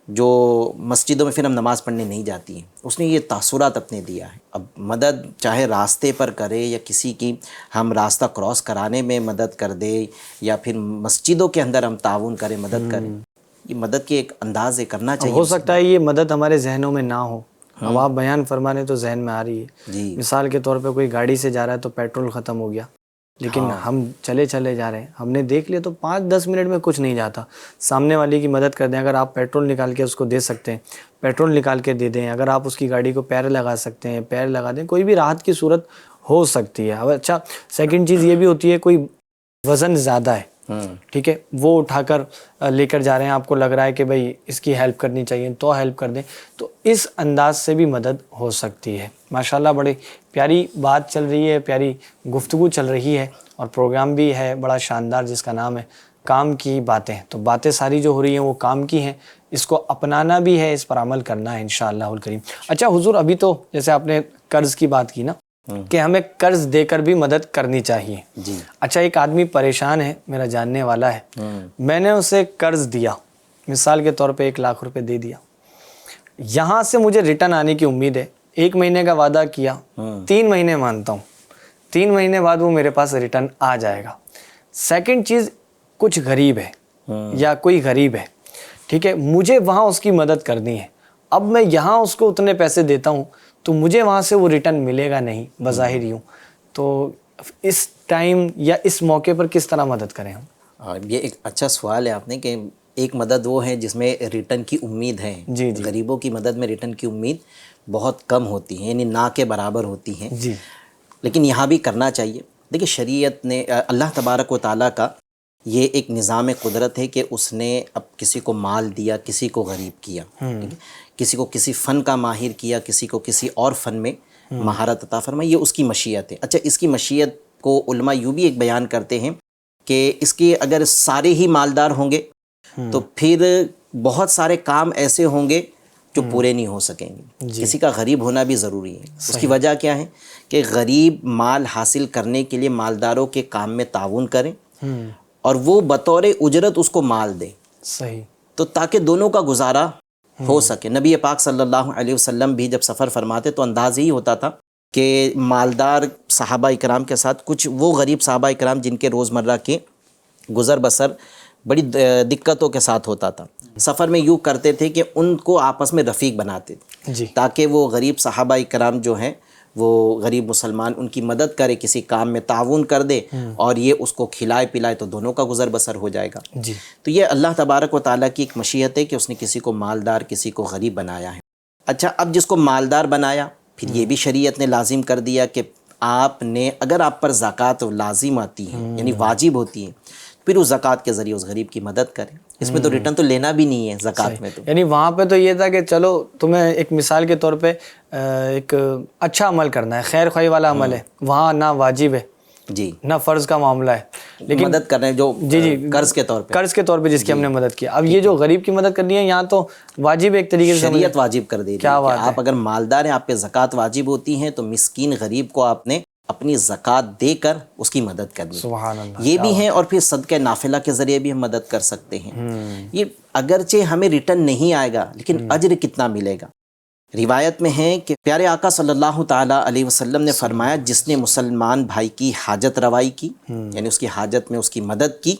جو مسجدوں میں پھر ہم نماز پڑھنے نہیں جاتی ہیں. اس نے یہ تاثرات اپنے دیا ہے. اب مدد چاہے راستے پر کرے یا کسی کی ہم راستہ کراس کرانے میں مدد کر دے یا پھر مسجدوں کے اندر ہم تعاون کریں، مدد کریں، یہ مدد کے ایک انداز ہے، کرنا چاہیے. ہو سکتا ہے یہ مدد ہمارے ذہنوں میں نہ ہو، اب آپ بیان فرما رہے تو ذہن میں آ رہی ہے. جی. مثال کے طور پہ کوئی گاڑی سے جا رہا ہے تو پیٹرول ختم ہو گیا، لیکن ہم چلے جا رہے ہیں، ہم نے دیکھ لیا تو 5-10 منٹ میں کچھ نہیں جاتا. سامنے والے کی مدد کر دیں. اگر آپ پیٹرول نکال کے اس کو دے سکتے ہیں، پیٹرول نکال کے دے دیں. اگر آپ اس کی گاڑی کو پیر لگا سکتے ہیں، پیر لگا دیں. کوئی بھی راحت کی صورت ہو سکتی ہے. اب اچھا، سیکنڈ چیز یہ بھی ہوتی ہے، کوئی وزن زیادہ ہے، ٹھیک ہے، وہ اٹھا کر لے کر جا رہے ہیں، آپ کو لگ رہا ہے کہ بھائی اس کی ہیلپ کرنی چاہیے تو ہیلپ کر دیں. تو اس انداز سے بھی مدد ہو سکتی ہے. ماشاءاللہ بڑی پیاری بات چل رہی ہے، پیاری گفتگو چل رہی ہے، اور پروگرام بھی ہے بڑا شاندار جس کا نام ہے کام کی باتیں. تو باتیں ساری جو ہو رہی ہیں وہ کام کی ہیں، اس کو اپنانا بھی ہے، اس پر عمل کرنا ہے انشاءاللہ الکریم. اچھا حضور، ابھی تو جیسے آپ نے قرض کی بات کی نا کہ ہمیں قرض دے کر بھی مدد کرنی چاہیے. جی. اچھا، ایک آدمی پریشان ہے، میرا جاننے والا ہے، میں نے اسے قرض دیا، مثال کے طور پہ 1 لاکھ روپے دے دیا. یہاں سے مجھے ریٹرن آنے کی امید ہے، 1 مہینے کا وعدہ کیا، 3 مہینے مانتا ہوں، 3 مہینے بعد وہ میرے پاس ریٹرن آ جائے گا. سیکنڈ چیز، کچھ غریب ہے یا کوئی غریب ہے، ٹھیک ہے، مجھے وہاں اس کی مدد کرنی ہے. اب میں یہاں اس کو اتنے پیسے دیتا ہوں تو مجھے وہاں سے وہ ریٹرن ملے گا نہیں بظاہر یوں. تو اس ٹائم یا اس موقع پر کس طرح مدد کریں ہم؟ یہ ایک اچھا سوال ہے آپ نے کہ ایک مدد وہ ہے جس میں ریٹرن کی امید ہے. جی جی. غریبوں کی مدد میں ریٹرن کی امید بہت کم ہوتی ہے، یعنی نہ کے برابر ہوتی ہیں. جی. لیکن یہاں بھی کرنا چاہیے. دیکھیں، شریعت نے، اللہ تبارک و تعالیٰ کا یہ ایک نظام قدرت ہے کہ اس نے اب کسی کو مال دیا، کسی کو غریب کیا، کسی کو کسی فن کا ماہر کیا، کسی کو کسی اور فن میں مہارت عطا فرمائی. یہ اس کی مشیت ہے. اچھا، اس کی مشیت کو علماء یوں بھی ایک بیان کرتے ہیں کہ اس کے اگر سارے ہی مالدار ہوں گے تو پھر بہت سارے کام ایسے ہوں گے جو پورے نہیں ہو سکیں گے. کسی کا غریب ہونا بھی ضروری ہے. اس کی وجہ کیا ہے کہ غریب مال حاصل کرنے کے لیے مالداروں کے کام میں تعاون کریں اور وہ بطور اجرت اس کو مال دے. صحیح. تو تاکہ دونوں کا گزارا ہو سکے. نبی پاک صلی اللہ علیہ وسلم بھی جب سفر فرماتے تو انداز یہی ہوتا تھا کہ مالدار صحابہ اکرام کے ساتھ کچھ وہ غریب صحابہ اکرام جن کے روزمرہ کے گزر بسر بڑی دقتوں کے ساتھ ہوتا تھا، سفر میں یوں کرتے تھے کہ ان کو آپس میں رفیق بناتے تھے جی. تاکہ وہ غریب صحابہ اکرام جو ہیں وہ غریب مسلمان ان کی مدد کرے، کسی کام میں تعاون کر دے اور یہ اس کو کھلائے پلائے، تو دونوں کا گزر بسر ہو جائے گا۔ جی تو یہ اللہ تبارک و تعالیٰ کی ایک مشیت ہے کہ اس نے کسی کو مالدار کسی کو غریب بنایا ہے۔ اچھا، اب جس کو مالدار بنایا، پھر یہ بھی شریعت نے لازم کر دیا کہ آپ نے اگر آپ پر زکوٰۃ لازم آتی ہے یعنی واجب ہوتی ہے، پھر اس زکوٰۃ کے ذریعے اس غریب کی مدد کریں۔ اس میں تو ریٹرن تو لینا بھی نہیں ہے زکوٰۃ میں تو، یعنی وہاں پہ تو یہ تھا کہ چلو تمہیں ایک مثال کے طور پہ ایک اچھا عمل کرنا ہے، خیر خواہی والا عمل ہے، وہاں نہ واجب ہے جی نہ فرض کا معاملہ ہے، لیکن مدد کر رہے ہیں جو قرض کے طور پہ، قرض کے طور پہ جس کی ہم نے مدد کی۔ اب یہ جو غریب کی مدد کرنی ہے، یہاں تو واجب ایک طریقے سے شریعت واجب کر دے رہی ہے کیا کہ بات ہے۔ آپ اگر مالدار ہیں، آپ پہ زکوٰۃ واجب ہوتی ہے، تو مسکین غریب کو آپ نے اپنی زکوٰۃ دے کر اس کی مدد کرنی ہے۔ سبحان اللہ، یہ بھی ہیں، اور پھر صدقہ نافلہ کے ذریعے بھی ہم مدد کر سکتے ہیں۔ یہ اگرچہ ہمیں ریٹرن نہیں آئے گا، لیکن اجر کتنا ملے گا۔ روایت میں ہے کہ پیارے آقا صلی اللہ تعالیٰ علیہ وسلم نے فرمایا، جس نے مسلمان بھائی کی حاجت روائی کی، یعنی اس کی حاجت میں اس کی مدد کی،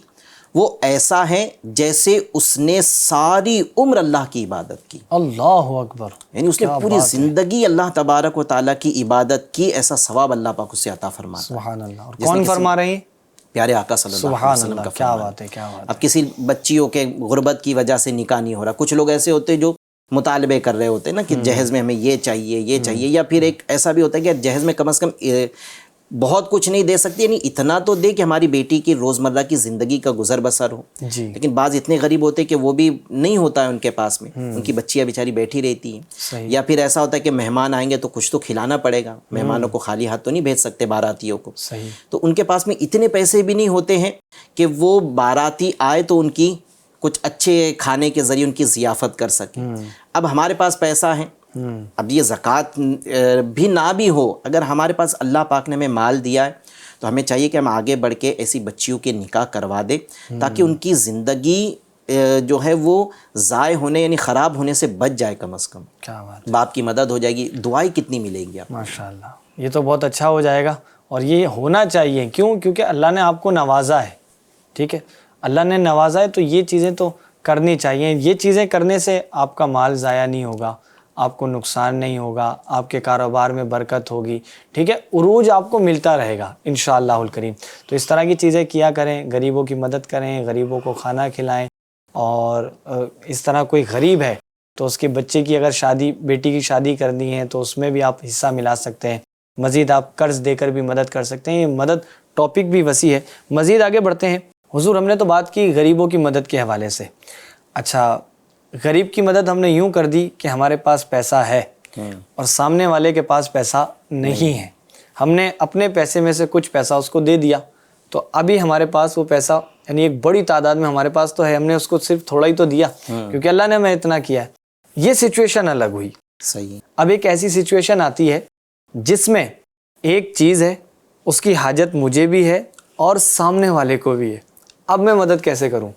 وہ ایسا ہے جیسے اس نے ساری عمر اللہ کی عبادت کی۔ اللہ اکبر، یعنی اس نے پوری زندگی اللہ تبارک و تعالیٰ کی عبادت کی، ایسا ثواب اللہ پاک اسے عطا فرماتا ہے۔ سبحان اللہ۔ اور کون فرما رہے ہیں؟ پیارے آقا صلی اللہ علیہ سبحان وسلم اللہ، کا کیا فرمان۔ بات ہے، کیا بات ہے۔ اب کسی بچیوں کے غربت کی وجہ سے نکاح نہیں ہو رہا، کچھ لوگ ایسے ہوتے ہیں جو مطالبے کر رہے ہوتے ہیں نا کہ جہیز میں ہمیں یہ چاہیے یہ چاہیے، یا پھر ایک ایسا بھی ہوتا ہے کہ جہیز میں کم از کم بہت کچھ نہیں دے سکتی، یعنی اتنا تو دے کہ ہماری بیٹی کی روزمرہ کی زندگی کا گزر بسر ہو۔ جی لیکن بعض اتنے غریب ہوتے ہیں کہ وہ بھی نہیں ہوتا ہے ان کے پاس میں، ان کی بچیاں بیچاری بیٹھی رہتی ہیں، صحیح۔ یا پھر ایسا ہوتا ہے کہ مہمان آئیں گے تو کچھ تو کھلانا پڑے گا، مہمانوں کو خالی ہاتھ تو نہیں بھیج سکتے باراتیوں کو، صحیح۔ تو ان کے پاس میں اتنے پیسے بھی نہیں ہوتے ہیں کہ وہ باراتی آئے تو ان کی کچھ اچھے کھانے کے ذریعے ان کی ضیافت کر سکیں۔ اب ہمارے پاس پیسہ ہے، اب یہ زکوٰۃ بھی نہ بھی ہو، اگر ہمارے پاس اللہ پاک نے ہمیں مال دیا ہے تو ہمیں چاہیے کہ ہم آگے بڑھ کے ایسی بچیوں کے نکاح کروا دیں تاکہ ان کی زندگی جو ہے وہ ضائع ہونے یعنی خراب ہونے سے بچ جائے کم از کم۔ کیا بات، باپ کی مدد ہو جائے گی، دعائیں کتنی ملے گی آپ۔ ماشاء اللہ، یہ تو بہت اچھا ہو جائے گا، اور یہ ہونا چاہیے۔ کیوں؟ کیونکہ اللہ نے آپ کو نوازا ہے، ٹھیک ہے، اللہ نے نوازا ہے تو یہ چیزیں تو کرنی چاہیے۔ یہ چیزیں کرنے سے آپ کا مال ضائع نہیں ہوگا، آپ کو نقصان نہیں ہوگا، آپ کے کاروبار میں برکت ہوگی، ٹھیک ہے، عروج آپ کو ملتا رہے گا انشاءاللہ الکریم۔ تو اس طرح کی چیزیں کیا کریں، غریبوں کی مدد کریں، غریبوں کو کھانا کھلائیں، اور اس طرح کوئی غریب ہے تو اس کے بچے کی اگر شادی، بیٹی کی شادی کرنی ہے تو اس میں بھی آپ حصہ ملا سکتے ہیں۔ مزید آپ قرض دے کر بھی مدد کر سکتے ہیں۔ یہ مدد ٹاپک بھی وسیع ہے، مزید آگے بڑھتے ہیں۔ حضور، ہم نے تو بات کی غریبوں کی مدد کے حوالے سے۔ اچھا، غریب کی مدد ہم نے یوں کر دی کہ ہمارے پاس پیسہ ہے اور سامنے والے کے پاس پیسہ نہیں ہے، ہم نے اپنے پیسے میں سے کچھ پیسہ اس کو دے دیا، تو ابھی ہمارے پاس وہ پیسہ یعنی ایک بڑی تعداد میں ہمارے پاس تو ہے، ہم نے اس کو صرف تھوڑا ہی تو دیا کیونکہ اللہ نے ہمیں اتنا کیا ہے۔ یہ سچویشن الگ ہوئی۔ صحیح۔ اب ایک ایسی سچویشن آتی ہے جس میں ایک چیز ہے، اس کی حاجت مجھے بھی ہے اور سامنے والے کو بھی ہے، اب میں مدد کیسے کروں؟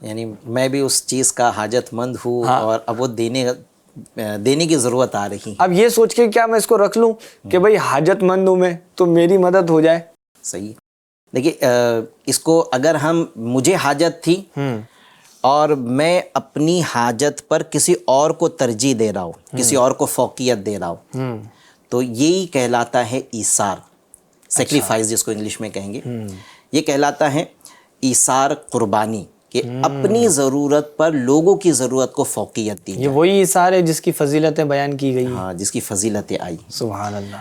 یعنی میں بھی اس چیز کا حاجت مند ہوں، اور اب وہ دینے کی ضرورت آ رہی ہے۔ اب یہ سوچ کے کیا میں اس کو رکھ لوں کہ بھئی حاجت مند ہوں میں تو میری مدد ہو جائے؟ صحیح۔ دیکھیے، اس کو اگر مجھے حاجت تھی اور میں اپنی حاجت پر کسی اور کو ترجیح دے رہا ہوں، کسی اور کو فوقیت دے رہا ہوں، تو یہی کہلاتا ہے ایثار، سیکریفائس جس کو انگلش میں کہیں گے۔ یہ کہلاتا ہے ایثار، قربانی، کہ اپنی ضرورت پر لوگوں کی ضرورت کو فوقیت دی یہ وہی ایثار ہے جس کی فضیلتیں بیان کی گئی ہیں۔ ہاں، جس کی فضیلتیں آئی۔ سبحان اللہ۔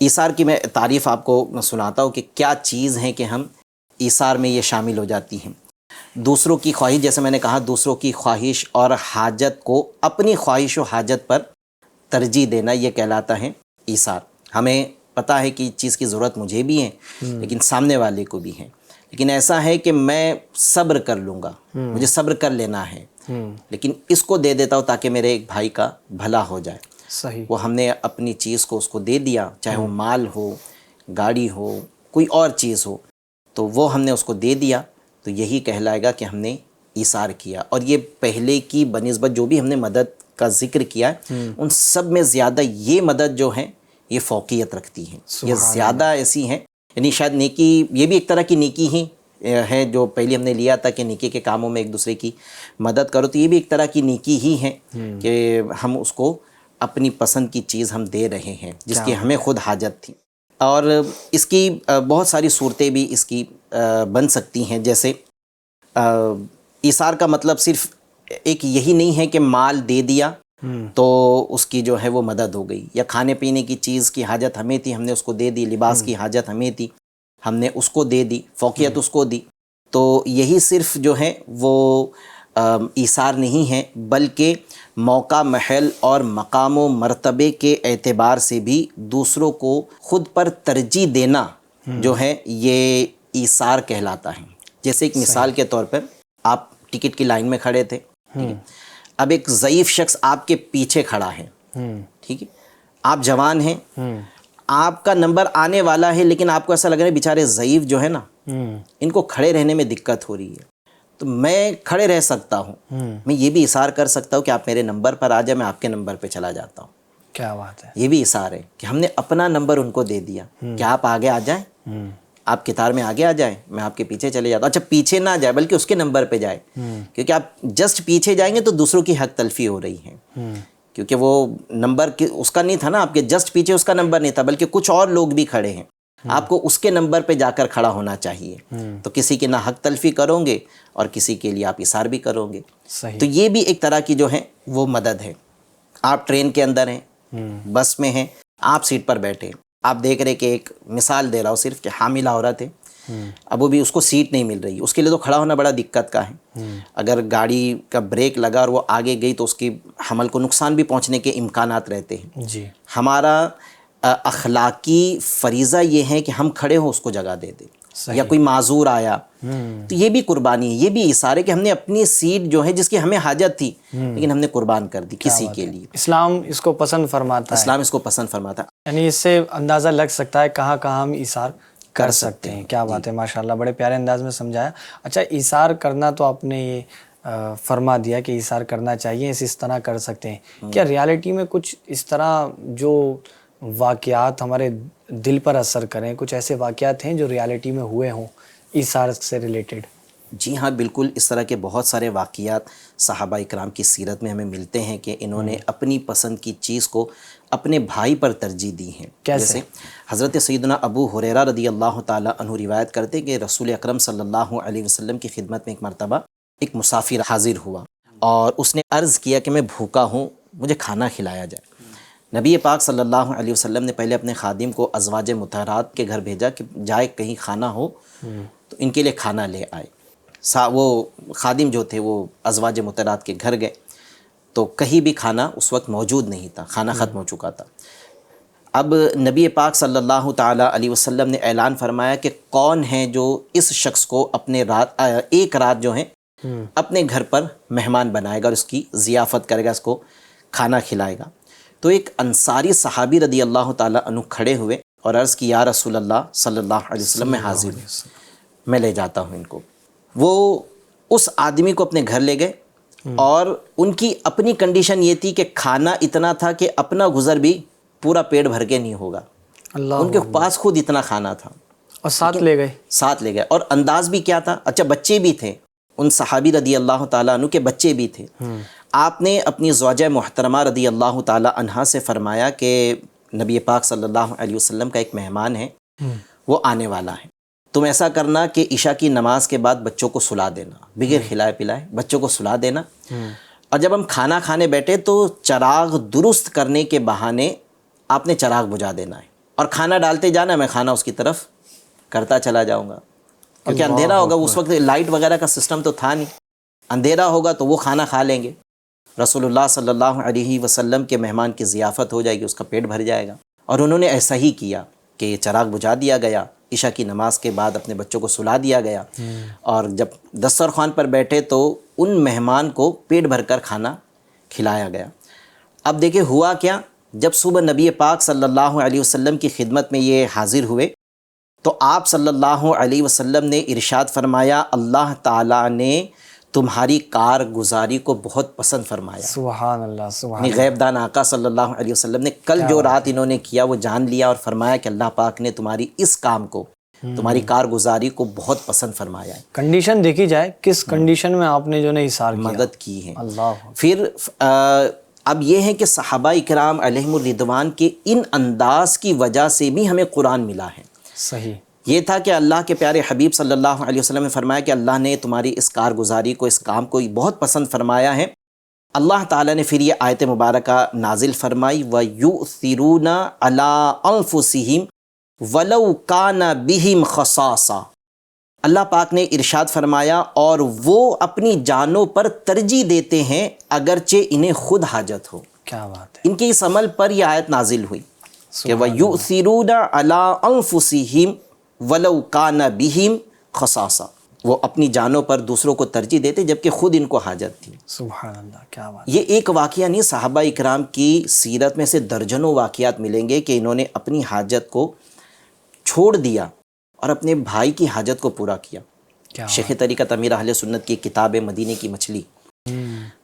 ایثار کی میں تعریف آپ کو سناتا ہوں کہ کیا چیز ہیں کہ ہم ایثار میں یہ شامل ہو جاتی ہیں۔ دوسروں کی خواہش، جیسے میں نے کہا، دوسروں کی خواہش اور حاجت کو اپنی خواہش و حاجت پر ترجیح دینا، یہ کہلاتا ہے ایثار۔ ہمیں پتہ ہے کہ اس چیز کی ضرورت مجھے بھی ہے لیکن سامنے والے کو بھی ہے، لیکن ایسا ہے کہ میں صبر کر لوں گا، مجھے صبر کر لینا ہے، لیکن اس کو دے دیتا ہوں تاکہ میرے ایک بھائی کا بھلا ہو جائے۔ صحیح۔ وہ ہم نے اپنی چیز کو اس کو دے دیا، چاہے وہ مال ہو، گاڑی ہو، کوئی اور چیز ہو، تو وہ ہم نے اس کو دے دیا، تو یہی کہلائے گا کہ ہم نے ایثار کیا۔ اور یہ پہلے کی بنسبت جو بھی ہم نے مدد کا ذکر کیا ہے، ان سب میں زیادہ یہ مدد جو ہے یہ فوقیت رکھتی ہے، یہ زیادہ ایسی ہیں، یعنی شاید نیکی، یہ بھی ایک طرح کی نیکی ہی ہے جو پہلے ہم نے لیا تھا کہ نیکی کے کاموں میں ایک دوسرے کی مدد کرو، تو یہ بھی ایک طرح کی نیکی ہی ہے کہ ہم اس کو اپنی پسند کی چیز ہم دے رہے ہیں جس کی ہمیں خود حاجت تھی. اور اس کی بہت ساری صورتیں بھی اس کی بن سکتی ہیں. جیسے ایثار کا مطلب صرف ایک یہی نہیں ہے کہ مال دے دیا تو اس کی جو ہے وہ مدد ہو گئی, یا کھانے پینے کی چیز کی حاجت ہمیں تھی, ہم نے اس کو دے دی, لباس کی حاجت ہمیں تھی, ہم نے اس کو دے دی, فوقیت اس کو دی. تو یہی صرف جو ہے وہ ایثار نہیں ہے, بلکہ موقع, محل اور مقام و مرتبے کے اعتبار سے بھی دوسروں کو خود پر ترجیح دینا جو ہے یہ ایثار کہلاتا ہے. جیسے ایک مثال کے طور پر آپ ٹکٹ کی لائن میں کھڑے تھے, ٹھیک ہے, اب ایک ضعیف شخص آپ کے پیچھے کھڑا ہے, ٹھیک ہے, آپ جوان ہیں, آپ کا نمبر آنے والا ہے, لیکن آپ کو ایسا لگ رہا ہے بیچارے ضعیف جو ہے نا ان کو کھڑے رہنے میں دقت ہو رہی ہے, تو میں کھڑے رہ سکتا ہوں, میں یہ بھی ایثار کر سکتا ہوں کہ آپ میرے نمبر پر آ جائیں, میں آپ کے نمبر پہ چلا جاتا ہوں. کیا بات ہے, یہ بھی ایثار ہے کہ ہم نے اپنا نمبر ان کو دے دیا کہ آپ آگے آ جائیں, آپ قطار میں آگے آ جائیں, میں آپ کے پیچھے چلے جاتا ہوں. اچھا پیچھے نہ جائے بلکہ اس کے نمبر پہ جائے, کیونکہ آپ جسٹ پیچھے جائیں گے تو دوسروں کی حق تلفی ہو رہی ہے, کیونکہ وہ نمبر اس کا نہیں تھا نا, آپ کے جسٹ پیچھے اس کا نمبر نہیں تھا, بلکہ کچھ اور لوگ بھی کھڑے ہیں, آپ کو اس کے نمبر پہ جا کر کھڑا ہونا چاہیے. تو کسی کی نہ حق تلفی کرو گے اور کسی کے لیے آپ ایثار بھی کرو گے. تو یہ بھی ایک طرح کی جو ہے وہ مدد ہے. آپ ٹرین کے اندر ہیں, بس میں ہیں, آپ سیٹ پر بیٹھے, آپ دیکھ رہے کہ ایک مثال دے رہا ہوں صرف کہ حاملہ عورت ہے, اب وہ بھی اس کو سیٹ نہیں مل رہی, اس کے لیے تو کھڑا ہونا بڑا دقت کا ہے. اگر گاڑی کا بریک لگا اور وہ آگے گئی تو اس کی حمل کو نقصان بھی پہنچنے کے امکانات رہتے ہیں. جی, ہمارا اخلاقی فریضہ یہ ہے کہ ہم کھڑے ہوں اس کو جگہ دے دیں. یا کوئی معذور آیا تو یہ بھی قربانی ہے, یہ بھی ایثار ہے کہ ہم نے اپنی سیٹ جو ہے جس کی ہمیں حاجت تھی لیکن ہم نے قربان کر دی کسی کے لیے. اسلام اس کو پسند فرماتا ہے, اسلام اس کو پسند فرماتا ہے. یعنی اس سے اندازہ لگ سکتا ہے کہاں کہاں ہم ایثار کر سکتے ہیں. کیا بات ہے, ماشاءاللہ, بڑے پیارے انداز میں سمجھایا. اچھا, ایثار کرنا تو آپ نے یہ فرما دیا کہ ایثار کرنا چاہیے, اس طرح کر سکتے ہیں. کیا ریالٹی میں کچھ اس طرح جو واقعات ہمارے دل پر اثر کریں, کچھ ایسے واقعات ہیں جو ریالٹی میں ہوئے ہوں ایثار سے ریلیٹڈ؟ جی ہاں بالکل, اس طرح کے بہت سارے واقعات صحابہ اکرام کی سیرت میں ہمیں ملتے ہیں کہ انہوں نے اپنی پسند کی چیز کو اپنے بھائی پر ترجیح دی ہے. جیسے حضرت سیدنا ابو ہریرہ رضی اللہ تعالیٰ عنہ روایت کرتے کہ رسول اکرم صلی اللہ علیہ وسلم کی خدمت میں ایک مرتبہ ایک مسافر حاضر ہوا اور اس نے عرض کیا کہ میں بھوکا ہوں, مجھے کھانا کھلایا جائے. نبی پاک صلی اللہ علیہ وسلم نے پہلے اپنے خادم کو ازواج مطہرات کے گھر بھیجا کہ جائے کہیں کھانا ہو تو ان کے لیے کھانا لے آئے. وہ خادم جو تھے وہ ازواج مطہرات کے گھر گئے تو کہیں بھی کھانا اس وقت موجود نہیں تھا, کھانا ختم ہو چکا تھا. اب نبی پاک صلی اللہ تعالیٰ علیہ وسلم نے اعلان فرمایا کہ کون ہے جو اس شخص کو اپنے ایک رات جو ہے اپنے گھر پر مہمان بنائے گا اور اس کی ضیافت کرے گا, اس کو کھانا کھلائے گا. تو ایک انصاری صحابی رضی اللہ تعالیٰ عنہ کھڑے ہوئے اور عرض کی, یا رسول اللہ صلی اللہ علیہ وسلم, میں حاضر ہوں, میں لے جاتا ہوں ان کو. وہ اس آدمی کو اپنے گھر لے گئے اور ان کی اپنی کنڈیشن یہ تھی کہ کھانا اتنا تھا کہ اپنا گزر بھی پورا پیٹ بھر کے نہیں ہوگا, ان کے پاس خود اتنا کھانا تھا اور ساتھ لے گئے. اور انداز بھی کیا تھا, اچھا بچے بھی تھے, ان صحابی رضی اللہ تعالیٰ عنہ کے بچے بھی تھے. آپ نے اپنی زوجہ محترمہ رضی اللہ تعالیٰ عنہا سے فرمایا کہ نبی پاک صلی اللہ علیہ وسلم کا ایک مہمان ہے, وہ آنے والا ہے, تم ایسا کرنا کہ عشاء کی نماز کے بعد بچوں کو سلا دینا, بغیر کھلائے پلائے بچوں کو سلا دینا. اور جب ہم کھانا کھانے بیٹھے تو چراغ درست کرنے کے بہانے آپ نے چراغ بجھا دینا ہے اور کھانا ڈالتے جانا, میں کھانا اس کی طرف کرتا چلا جاؤں گا, کیونکہ اندھیرا ہوگا, اس وقت لائٹ وغیرہ کا سسٹم تو تھا نہیں, اندھیرا ہوگا تو وہ کھانا کھا لیں گے, رسول اللہ صلی اللہ علیہ وسلم کے مہمان کی ضیافت ہو جائے گی, اس کا پیٹ بھر جائے گا. اور انہوں نے ایسا ہی کیا کہ یہ چراغ بجھا دیا گیا, عشاء کی نماز کے بعد اپنے بچوں کو سلا دیا گیا, اور جب دسترخوان پر بیٹھے تو ان مہمان کو پیٹ بھر کر کھانا کھلایا گیا. اب دیکھیں ہوا کیا, جب صبح نبی پاک صلی اللہ علیہ وسلم کی خدمت میں یہ حاضر ہوئے تو آپ صلی اللہ علیہ وسلم نے ارشاد فرمایا, اللہ تعالیٰ نے تمہاری کارگزاری کو بہت پسند فرمایا. سبحان اللہ, سبحان اللہ. غیب دان آقا صلی اللہ علیہ وسلم نے کل جو رات انہوں نے کیا وہ جان لیا اور فرمایا کہ اللہ پاک نے تمہاری اس کام کو, تمہاری کارگزاری کو بہت پسند فرمایا ہے. کنڈیشن دیکھی جائے, کس کنڈیشن میں آپ نے جو ہے ایثار کیا, مدد کی ہے. اللہ. پھر اب یہ ہے کہ صحابہ اکرام علیہم الرضوان کے ان انداز کی وجہ سے بھی ہمیں قرآن ملا ہے۔ صحیح۔ یہ تھا کہ اللہ کے پیارے حبیب صلی اللہ علیہ وسلم نے فرمایا کہ اللہ نے تمہاری اس کارگزاری کو، اس کام کو بہت پسند فرمایا ہے۔ اللہ تعالیٰ نے پھر یہ آیت مبارکہ نازل فرمائی وَيُؤْثِرُونَ عَلَىٰ أَنفُسِهِمْ وَلَوْ كَانَ بِهِمْ خَصَاصَةٌ۔ اللہ پاک نے ارشاد فرمایا اور وہ اپنی جانوں پر ترجیح دیتے ہیں اگرچہ انہیں خود حاجت ہو۔ کیا بات ہے، ان کے اس عمل پر یہ آیت نازل ہوئی کہ وَيُؤْثِرُونَ عَلَىٰ أَنفُسِهِمْ وَلَوْ كَانَ بِهِمْ خَصَاصَةٌ، وہ اپنی جانوں پر دوسروں کو ترجیح دیتے جبکہ خود ان کو حاجت تھی۔ سبحان اللہ، کیا بات۔ یہ ایک واقعہ نہیں، صحابہ اکرام کی سیرت میں سے درجنوں واقعات ملیں گے کہ انہوں نے اپنی حاجت کو چھوڑ دیا اور اپنے بھائی کی حاجت کو پورا کیا۔ کیا شیخ طریقت امیر اہل سنت کی کتاب مدینے کی مچھلی،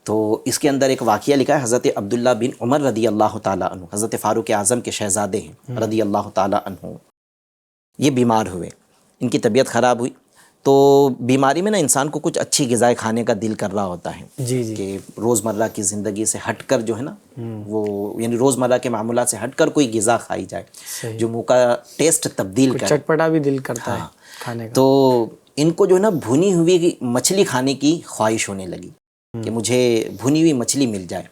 تو اس کے اندر ایک واقعہ لکھا ہے، حضرت عبداللہ بن عمر رضی اللہ تعالیٰ عنہ، حضرت فاروق اعظم کے شہزادے ہیں رضی اللہ تعالیٰ عنہ، یہ بیمار ہوئے، ان کی طبیعت خراب ہوئی۔ تو بیماری میں نا انسان کو کچھ اچھی غذائیں کھانے کا دل کر رہا ہوتا ہے، جی جی، کہ روزمرہ کی زندگی سے ہٹ کر جو ہے نا وہ یعنی روزمرہ کے معمولات سے ہٹ کر کوئی غذا کھائی جائے جو منہ کا ٹیسٹ تبدیل کرے، چٹپٹا بھی دل کرتا ہے کھانے کا۔ تو ان کو جو ہے نا بھنی ہوئی مچھلی کھانے کی خواہش ہونے لگی کہ مجھے بھنی ہوئی مچھلی مل جائے۔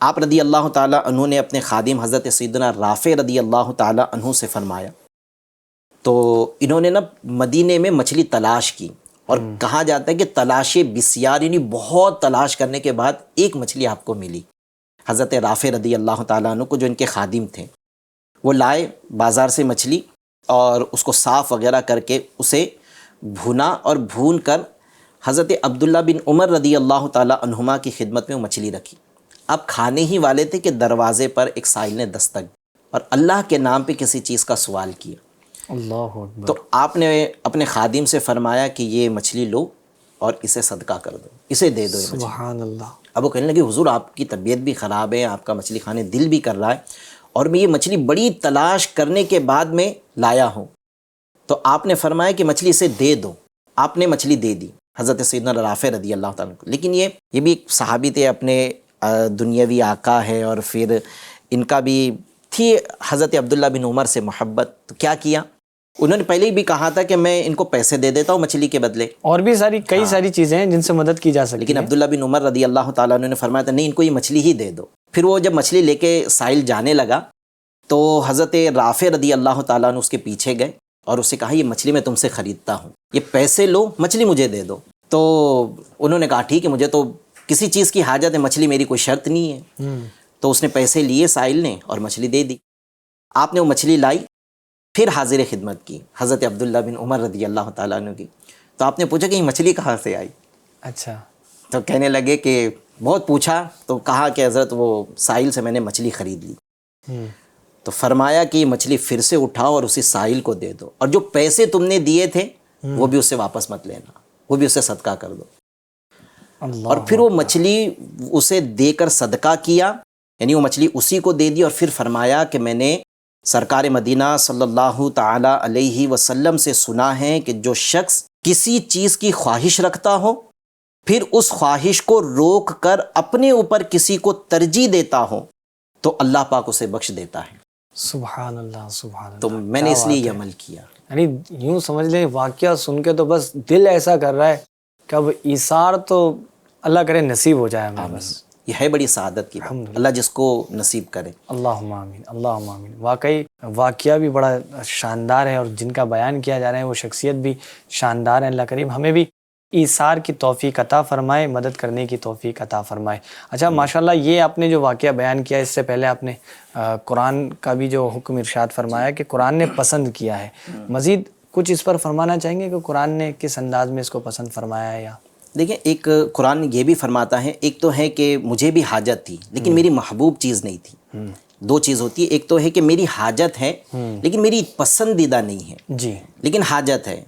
آپ رضی اللہ تعالیٰ عنہ نے اپنے خادم حضرت سیدنا رافع رضی اللہ تعالیٰ عنہ سے فرمایا، تو انہوں نے نا مدینے میں مچھلی تلاش کی، اور کہا جاتا ہے کہ تلاش بسیار، یعنی بہت تلاش کرنے کے بعد ایک مچھلی آپ کو ملی۔ حضرت رافع رضی اللہ تعالیٰ عنہ کو جو ان کے خادم تھے وہ لائے بازار سے مچھلی اور اس کو صاف وغیرہ کر کے اسے بھونا، اور بھون کر حضرت عبداللہ بن عمر رضی اللہ تعالیٰ عنہما کی خدمت میں وہ مچھلی رکھی۔ اب کھانے ہی والے تھے کہ دروازے پر ایک سائل نے دستک اور اللہ کے نام پہ کسی چیز کا سوال کیا۔ اللہ اکبر۔ تو آپ نے اپنے خادم سے فرمایا کہ یہ مچھلی لو اور اسے صدقہ کر دو، اسے دے دو یہ مچھلی۔ سبحان اللہ۔ اب وہ کہنے لگے حضور آپ کی طبیعت بھی خراب ہے، آپ کا مچھلی کھانے دل بھی کر رہا ہے، اور میں یہ مچھلی بڑی تلاش کرنے کے بعد میں لایا ہوں۔ تو آپ نے فرمایا کہ مچھلی اسے دے دو۔ آپ نے مچھلی دے دی حضرت سیدنا رافع رضی اللہ تعالیٰ عنہ کو۔ لیکن یہ بھی ایک صحابی تھے، اپنے دنیاوی آقا ہے، اور پھر ان کا بھی تھی حضرت عبداللہ بن عمر سے محبت، تو کیا کیا انہوں نے پہلے ہی بھی کہا تھا کہ میں ان کو پیسے دے دیتا ہوں مچھلی کے بدلے، اور بھی کئی ساری چیزیں ہیں جن سے مدد کی جا سکتی ہے، لیکن عبداللہ بن عمر رضی اللہ تعالیٰ عنہ نے فرمایا تھا نہیں، ان کو یہ مچھلی ہی دے دو۔ پھر وہ جب مچھلی لے کے سائل جانے لگا تو حضرت رافع رضی اللہ تعالیٰ عنہ اس کے پیچھے گئے اور اسے کہا یہ مچھلی میں تم سے خریدتا ہوں، یہ پیسے لو، مچھلی مجھے دے دو۔ تو انہوں نے کہا ٹھیک ہے، مجھے تو کسی چیز کی حاجت ہے، مچھلی میری کوئی شرط نہیں ہے۔ تو اس نے پیسے لیے سائل نے اور مچھلی دے دی۔ آپ نے وہ مچھلی لائی، پھر حاضر خدمت کی حضرت عبداللہ بن عمر رضی اللہ تعالیٰ عنہ کی۔ تو آپ نے پوچھا کہ یہ مچھلی کہاں سے آئی؟ اچھا۔ تو کہنے لگے کہ بہت پوچھا تو کہا کہ حضرت وہ ساحل سے میں نے مچھلی خرید لی۔ تو فرمایا کہ یہ مچھلی پھر سے اٹھاؤ اور اسی ساحل کو دے دو، اور جو پیسے تم نے دیے تھے وہ بھی اس سے واپس مت لینا، وہ بھی اسے صدقہ کر دو۔ اور پھر وہ مچھلی اسے دے کر صدقہ کیا، یعنی وہ مچھلی اسی کو دے دی، اور پھر فرمایا کہ میں نے سرکار مدینہ صلی اللہ تعالی علیہ وسلم سے سنا ہے کہ جو شخص کسی چیز کی خواہش رکھتا ہو پھر اس خواہش کو روک کر اپنے اوپر کسی کو ترجیح دیتا ہو تو اللہ پاک اسے بخش دیتا ہے۔ سبحان اللہ، سبحان اللہ۔ تو میں نے اس لیے یہ عمل کیا۔ یعنی یوں سمجھ لیں واقعہ سن کے تو بس دل ایسا کر رہا ہے کہ اب ایثار تو اللہ کرے نصیب ہو جائے ہمیں۔ بس یہ ہے بڑی سعادت کی بات، اللہ جس کو نصیب کرے۔ اللہم آمین، اللہم آمین۔ واقعی واقعہ بھی بڑا شاندار ہے، اور جن کا بیان کیا جا رہا ہے وہ شخصیت بھی شاندار ہے۔ اللہ کریم ہمیں بھی ایثار کی توفیق عطا فرمائے، مدد کرنے کی توفیق عطا فرمائے۔ اچھا ماشاءاللہ، یہ آپ نے جو واقعہ بیان کیا، اس سے پہلے آپ نے قرآن کا بھی جو حکم ارشاد فرمایا کہ قرآن نے پسند کیا ہے، مزید کچھ اس پر فرمانا چاہیں گے کہ قرآن نے کس انداز میں اس کو پسند فرمایا ہے؟ یا دیکھیں، ایک قرآن یہ بھی فرماتا ہے، ایک تو ہے کہ مجھے بھی حاجت تھی لیکن میری محبوب چیز نہیں تھی۔ دو چیز ہوتی ہے، ایک تو ہے کہ میری حاجت ہے لیکن میری پسندیدہ نہیں ہے، جی، لیکن حاجت ہے۔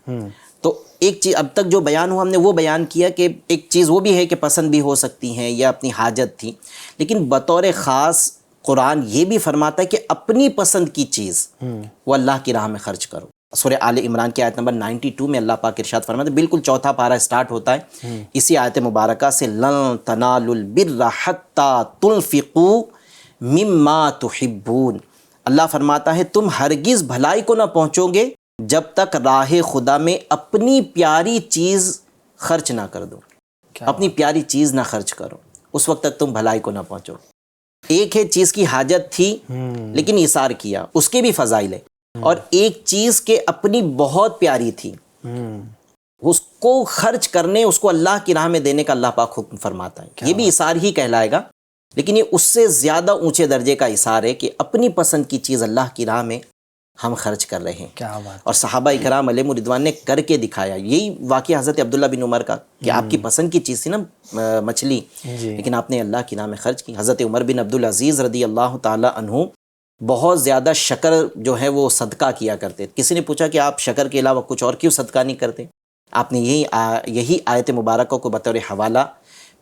تو ایک چیز اب تک جو بیان ہوا ہم نے وہ بیان کیا کہ ایک چیز وہ بھی ہے کہ پسند بھی ہو سکتی ہیں یا اپنی حاجت تھی، لیکن بطور خاص قرآن یہ بھی فرماتا ہے کہ اپنی پسند کی چیز وہ اللہ کی راہ میں خرچ کرو۔ سورہ آل عمران کی آیت نمبر 92 میں اللہ پاک ارشاد فرماتے ہیں، بالکل چوتھا پارہ سٹارٹ ہوتا ہے اسی آیت مبارکہ سے، لن تنالوا البر حتی تنفقوا مما تحبون۔ اللہ فرماتا ہے تم ہرگز بھلائی کو نہ پہنچو گے جب تک راہ خدا میں اپنی پیاری چیز خرچ نہ کر دو، اپنی پیاری چیز نہ خرچ کرو، اس وقت تک تم بھلائی کو نہ پہنچو۔ ایک ہے چیز کی حاجت تھی لیکن ایثار کیا، اس کے بھی فضائل ہے، اور ایک چیز کے اپنی بہت پیاری تھی، اس کو خرچ کرنے، اس کو اللہ کی راہ میں دینے کا اللہ پاک حکم فرماتا ہے، یہ بھی ایثار ہی کہلائے گا، لیکن یہ اس سے زیادہ اونچے درجے کا ایثار ہے کہ اپنی پسند کی چیز اللہ کی راہ میں ہم خرچ کر رہے ہیں۔ کیا بات، اور صحابہ اکرام علیہم الرضوان نے کر کے دکھایا۔ یہی واقعہ حضرت عبداللہ بن عمر کا کہ آپ کی پسند کی چیز تھی نا مچھلی، لیکن آپ نے اللہ کی راہ میں خرچ کی۔ حضرت عمر بن عبدالعزیز رضی اللہ تعالی عنہ بہت زیادہ شکر جو ہے وہ صدقہ کیا کرتے۔ کسی نے پوچھا کہ آپ شکر کے علاوہ کچھ اور کیوں صدقہ نہیں کرتے؟ آپ نے یہی آیت مبارکہ کو بطور حوالہ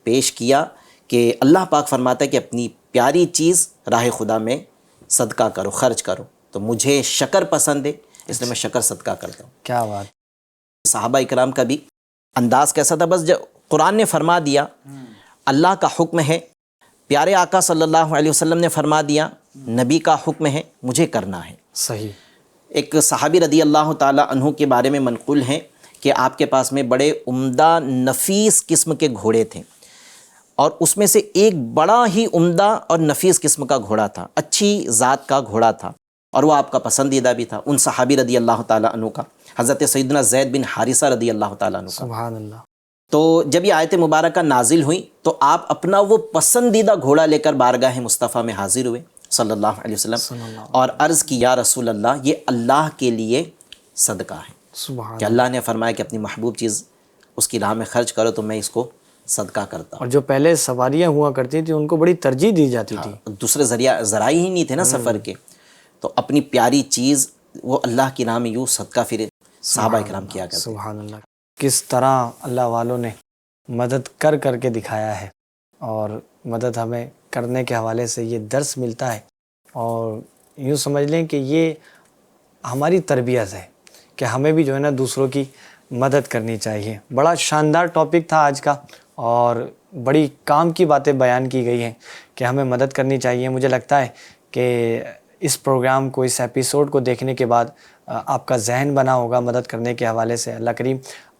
پیش کیا کہ اللہ پاک فرماتا ہے کہ اپنی پیاری چیز راہ خدا میں صدقہ کرو، خرچ کرو، تو مجھے شکر پسند ہے اس لیے میں شکر صدقہ کرتا ہوں۔ کیا بات، صحابہ اکرام کا بھی انداز کیسا تھا؟ بس جب قرآن نے فرما دیا اللہ کا حکم ہے، پیارے آقا صلی اللہ علیہ وسلم نے فرما دیا نبی کا حکم ہے، مجھے کرنا ہے۔ صحیح۔ ایک صحابی رضی اللہ تعالی عنہ کے بارے میں منقول ہے کہ آپ کے پاس میں بڑے عمدہ نفیس قسم کے گھوڑے تھے، اور اس میں سے ایک بڑا ہی عمدہ اور نفیس قسم کا گھوڑا تھا، اچھی ذات کا گھوڑا تھا، اور وہ آپ کا پسندیدہ بھی تھا۔ ان صحابی رضی اللہ تعالیٰ عنہ کا حضرت سیدنا زید بن حارثہ رضی اللہ تعالیٰ عنہ کا۔ سبحان اللہ۔ تو جب یہ آیت مبارکہ نازل ہوئی تو آپ اپنا وہ پسندیدہ گھوڑا لے کر بارگاہ مصطفیٰ میں حاضر ہوئے صلی اللہ علیہ وسلم، اور عرض کی یا رسول اللہ یہ اللہ کے لیے صدقہ ہے، سبحان کہ اللہ نے فرمایا کہ اپنی محبوب چیز اس کی راہ میں خرچ کرو تو میں اس کو صدقہ کرتا ہوں۔ اور جو پہلے سواریاں ہوا کرتی تھیں ان کو بڑی ترجیح دی جاتی تھی، دوسرے ذرائع ہی نہیں تھے نا سفر کے، تو اپنی پیاری چیز وہ اللہ کی راہ میں یوں صدقہ پھر صحابہ اکرام کیا کرتے۔ سبحان اللہ۔ کس طرح اللہ والوں نے مدد کر کر کے دکھایا ہے، اور مدد ہمیں کرنے کے حوالے سے یہ درس ملتا ہے، اور یوں سمجھ لیں کہ یہ ہماری تربیت ہے کہ ہمیں بھی جو ہے نا دوسروں کی مدد کرنی چاہیے۔ بڑا شاندار ٹاپک تھا آج کا، اور بڑی کام کی باتیں بیان کی گئی ہیں کہ ہمیں مدد کرنی چاہیے۔ مجھے لگتا ہے کہ اس پروگرام کو، اس ایپیسوڈ کو دیکھنے کے بعد آپ کا ذہن بنا ہوگا مدد کرنے کے حوالے سے۔ اللہ کریم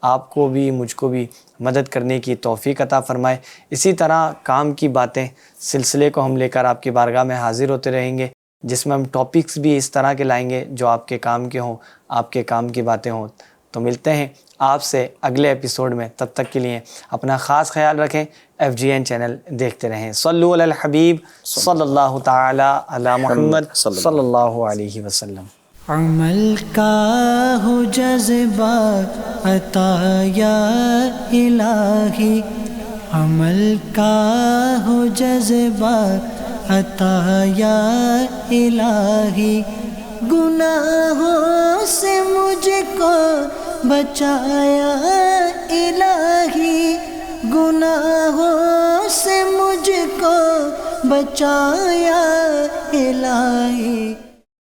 آپ کو بھی مجھ کو بھی مدد کرنے کی توفیق عطا فرمائے۔ اسی طرح کام کی باتیں سلسلے کو ہم لے کر آپ کی بارگاہ میں حاضر ہوتے رہیں گے، جس میں ہم ٹاپکس بھی اس طرح کے لائیں گے جو آپ کے کام کے ہوں، آپ کے کام کی باتیں ہوں۔ تو ملتے ہیں آپ سے اگلے ایپیسوڈ میں، تب تک کے لیے اپنا خاص خیال رکھیں، FGN چینل دیکھتے رہیں۔ صلو علی الحبیب صلی اللہ تعالی علی محمد صلی اللہ علیہ وسلم۔ عمل کا ہو جذبہ عطا یا الہی، عمل کا ہو جذبہ عطا یا الہی، گناہوں سے مجھ کو بچایا الہی، گناہوں سے مجھ کو بچایا الہی۔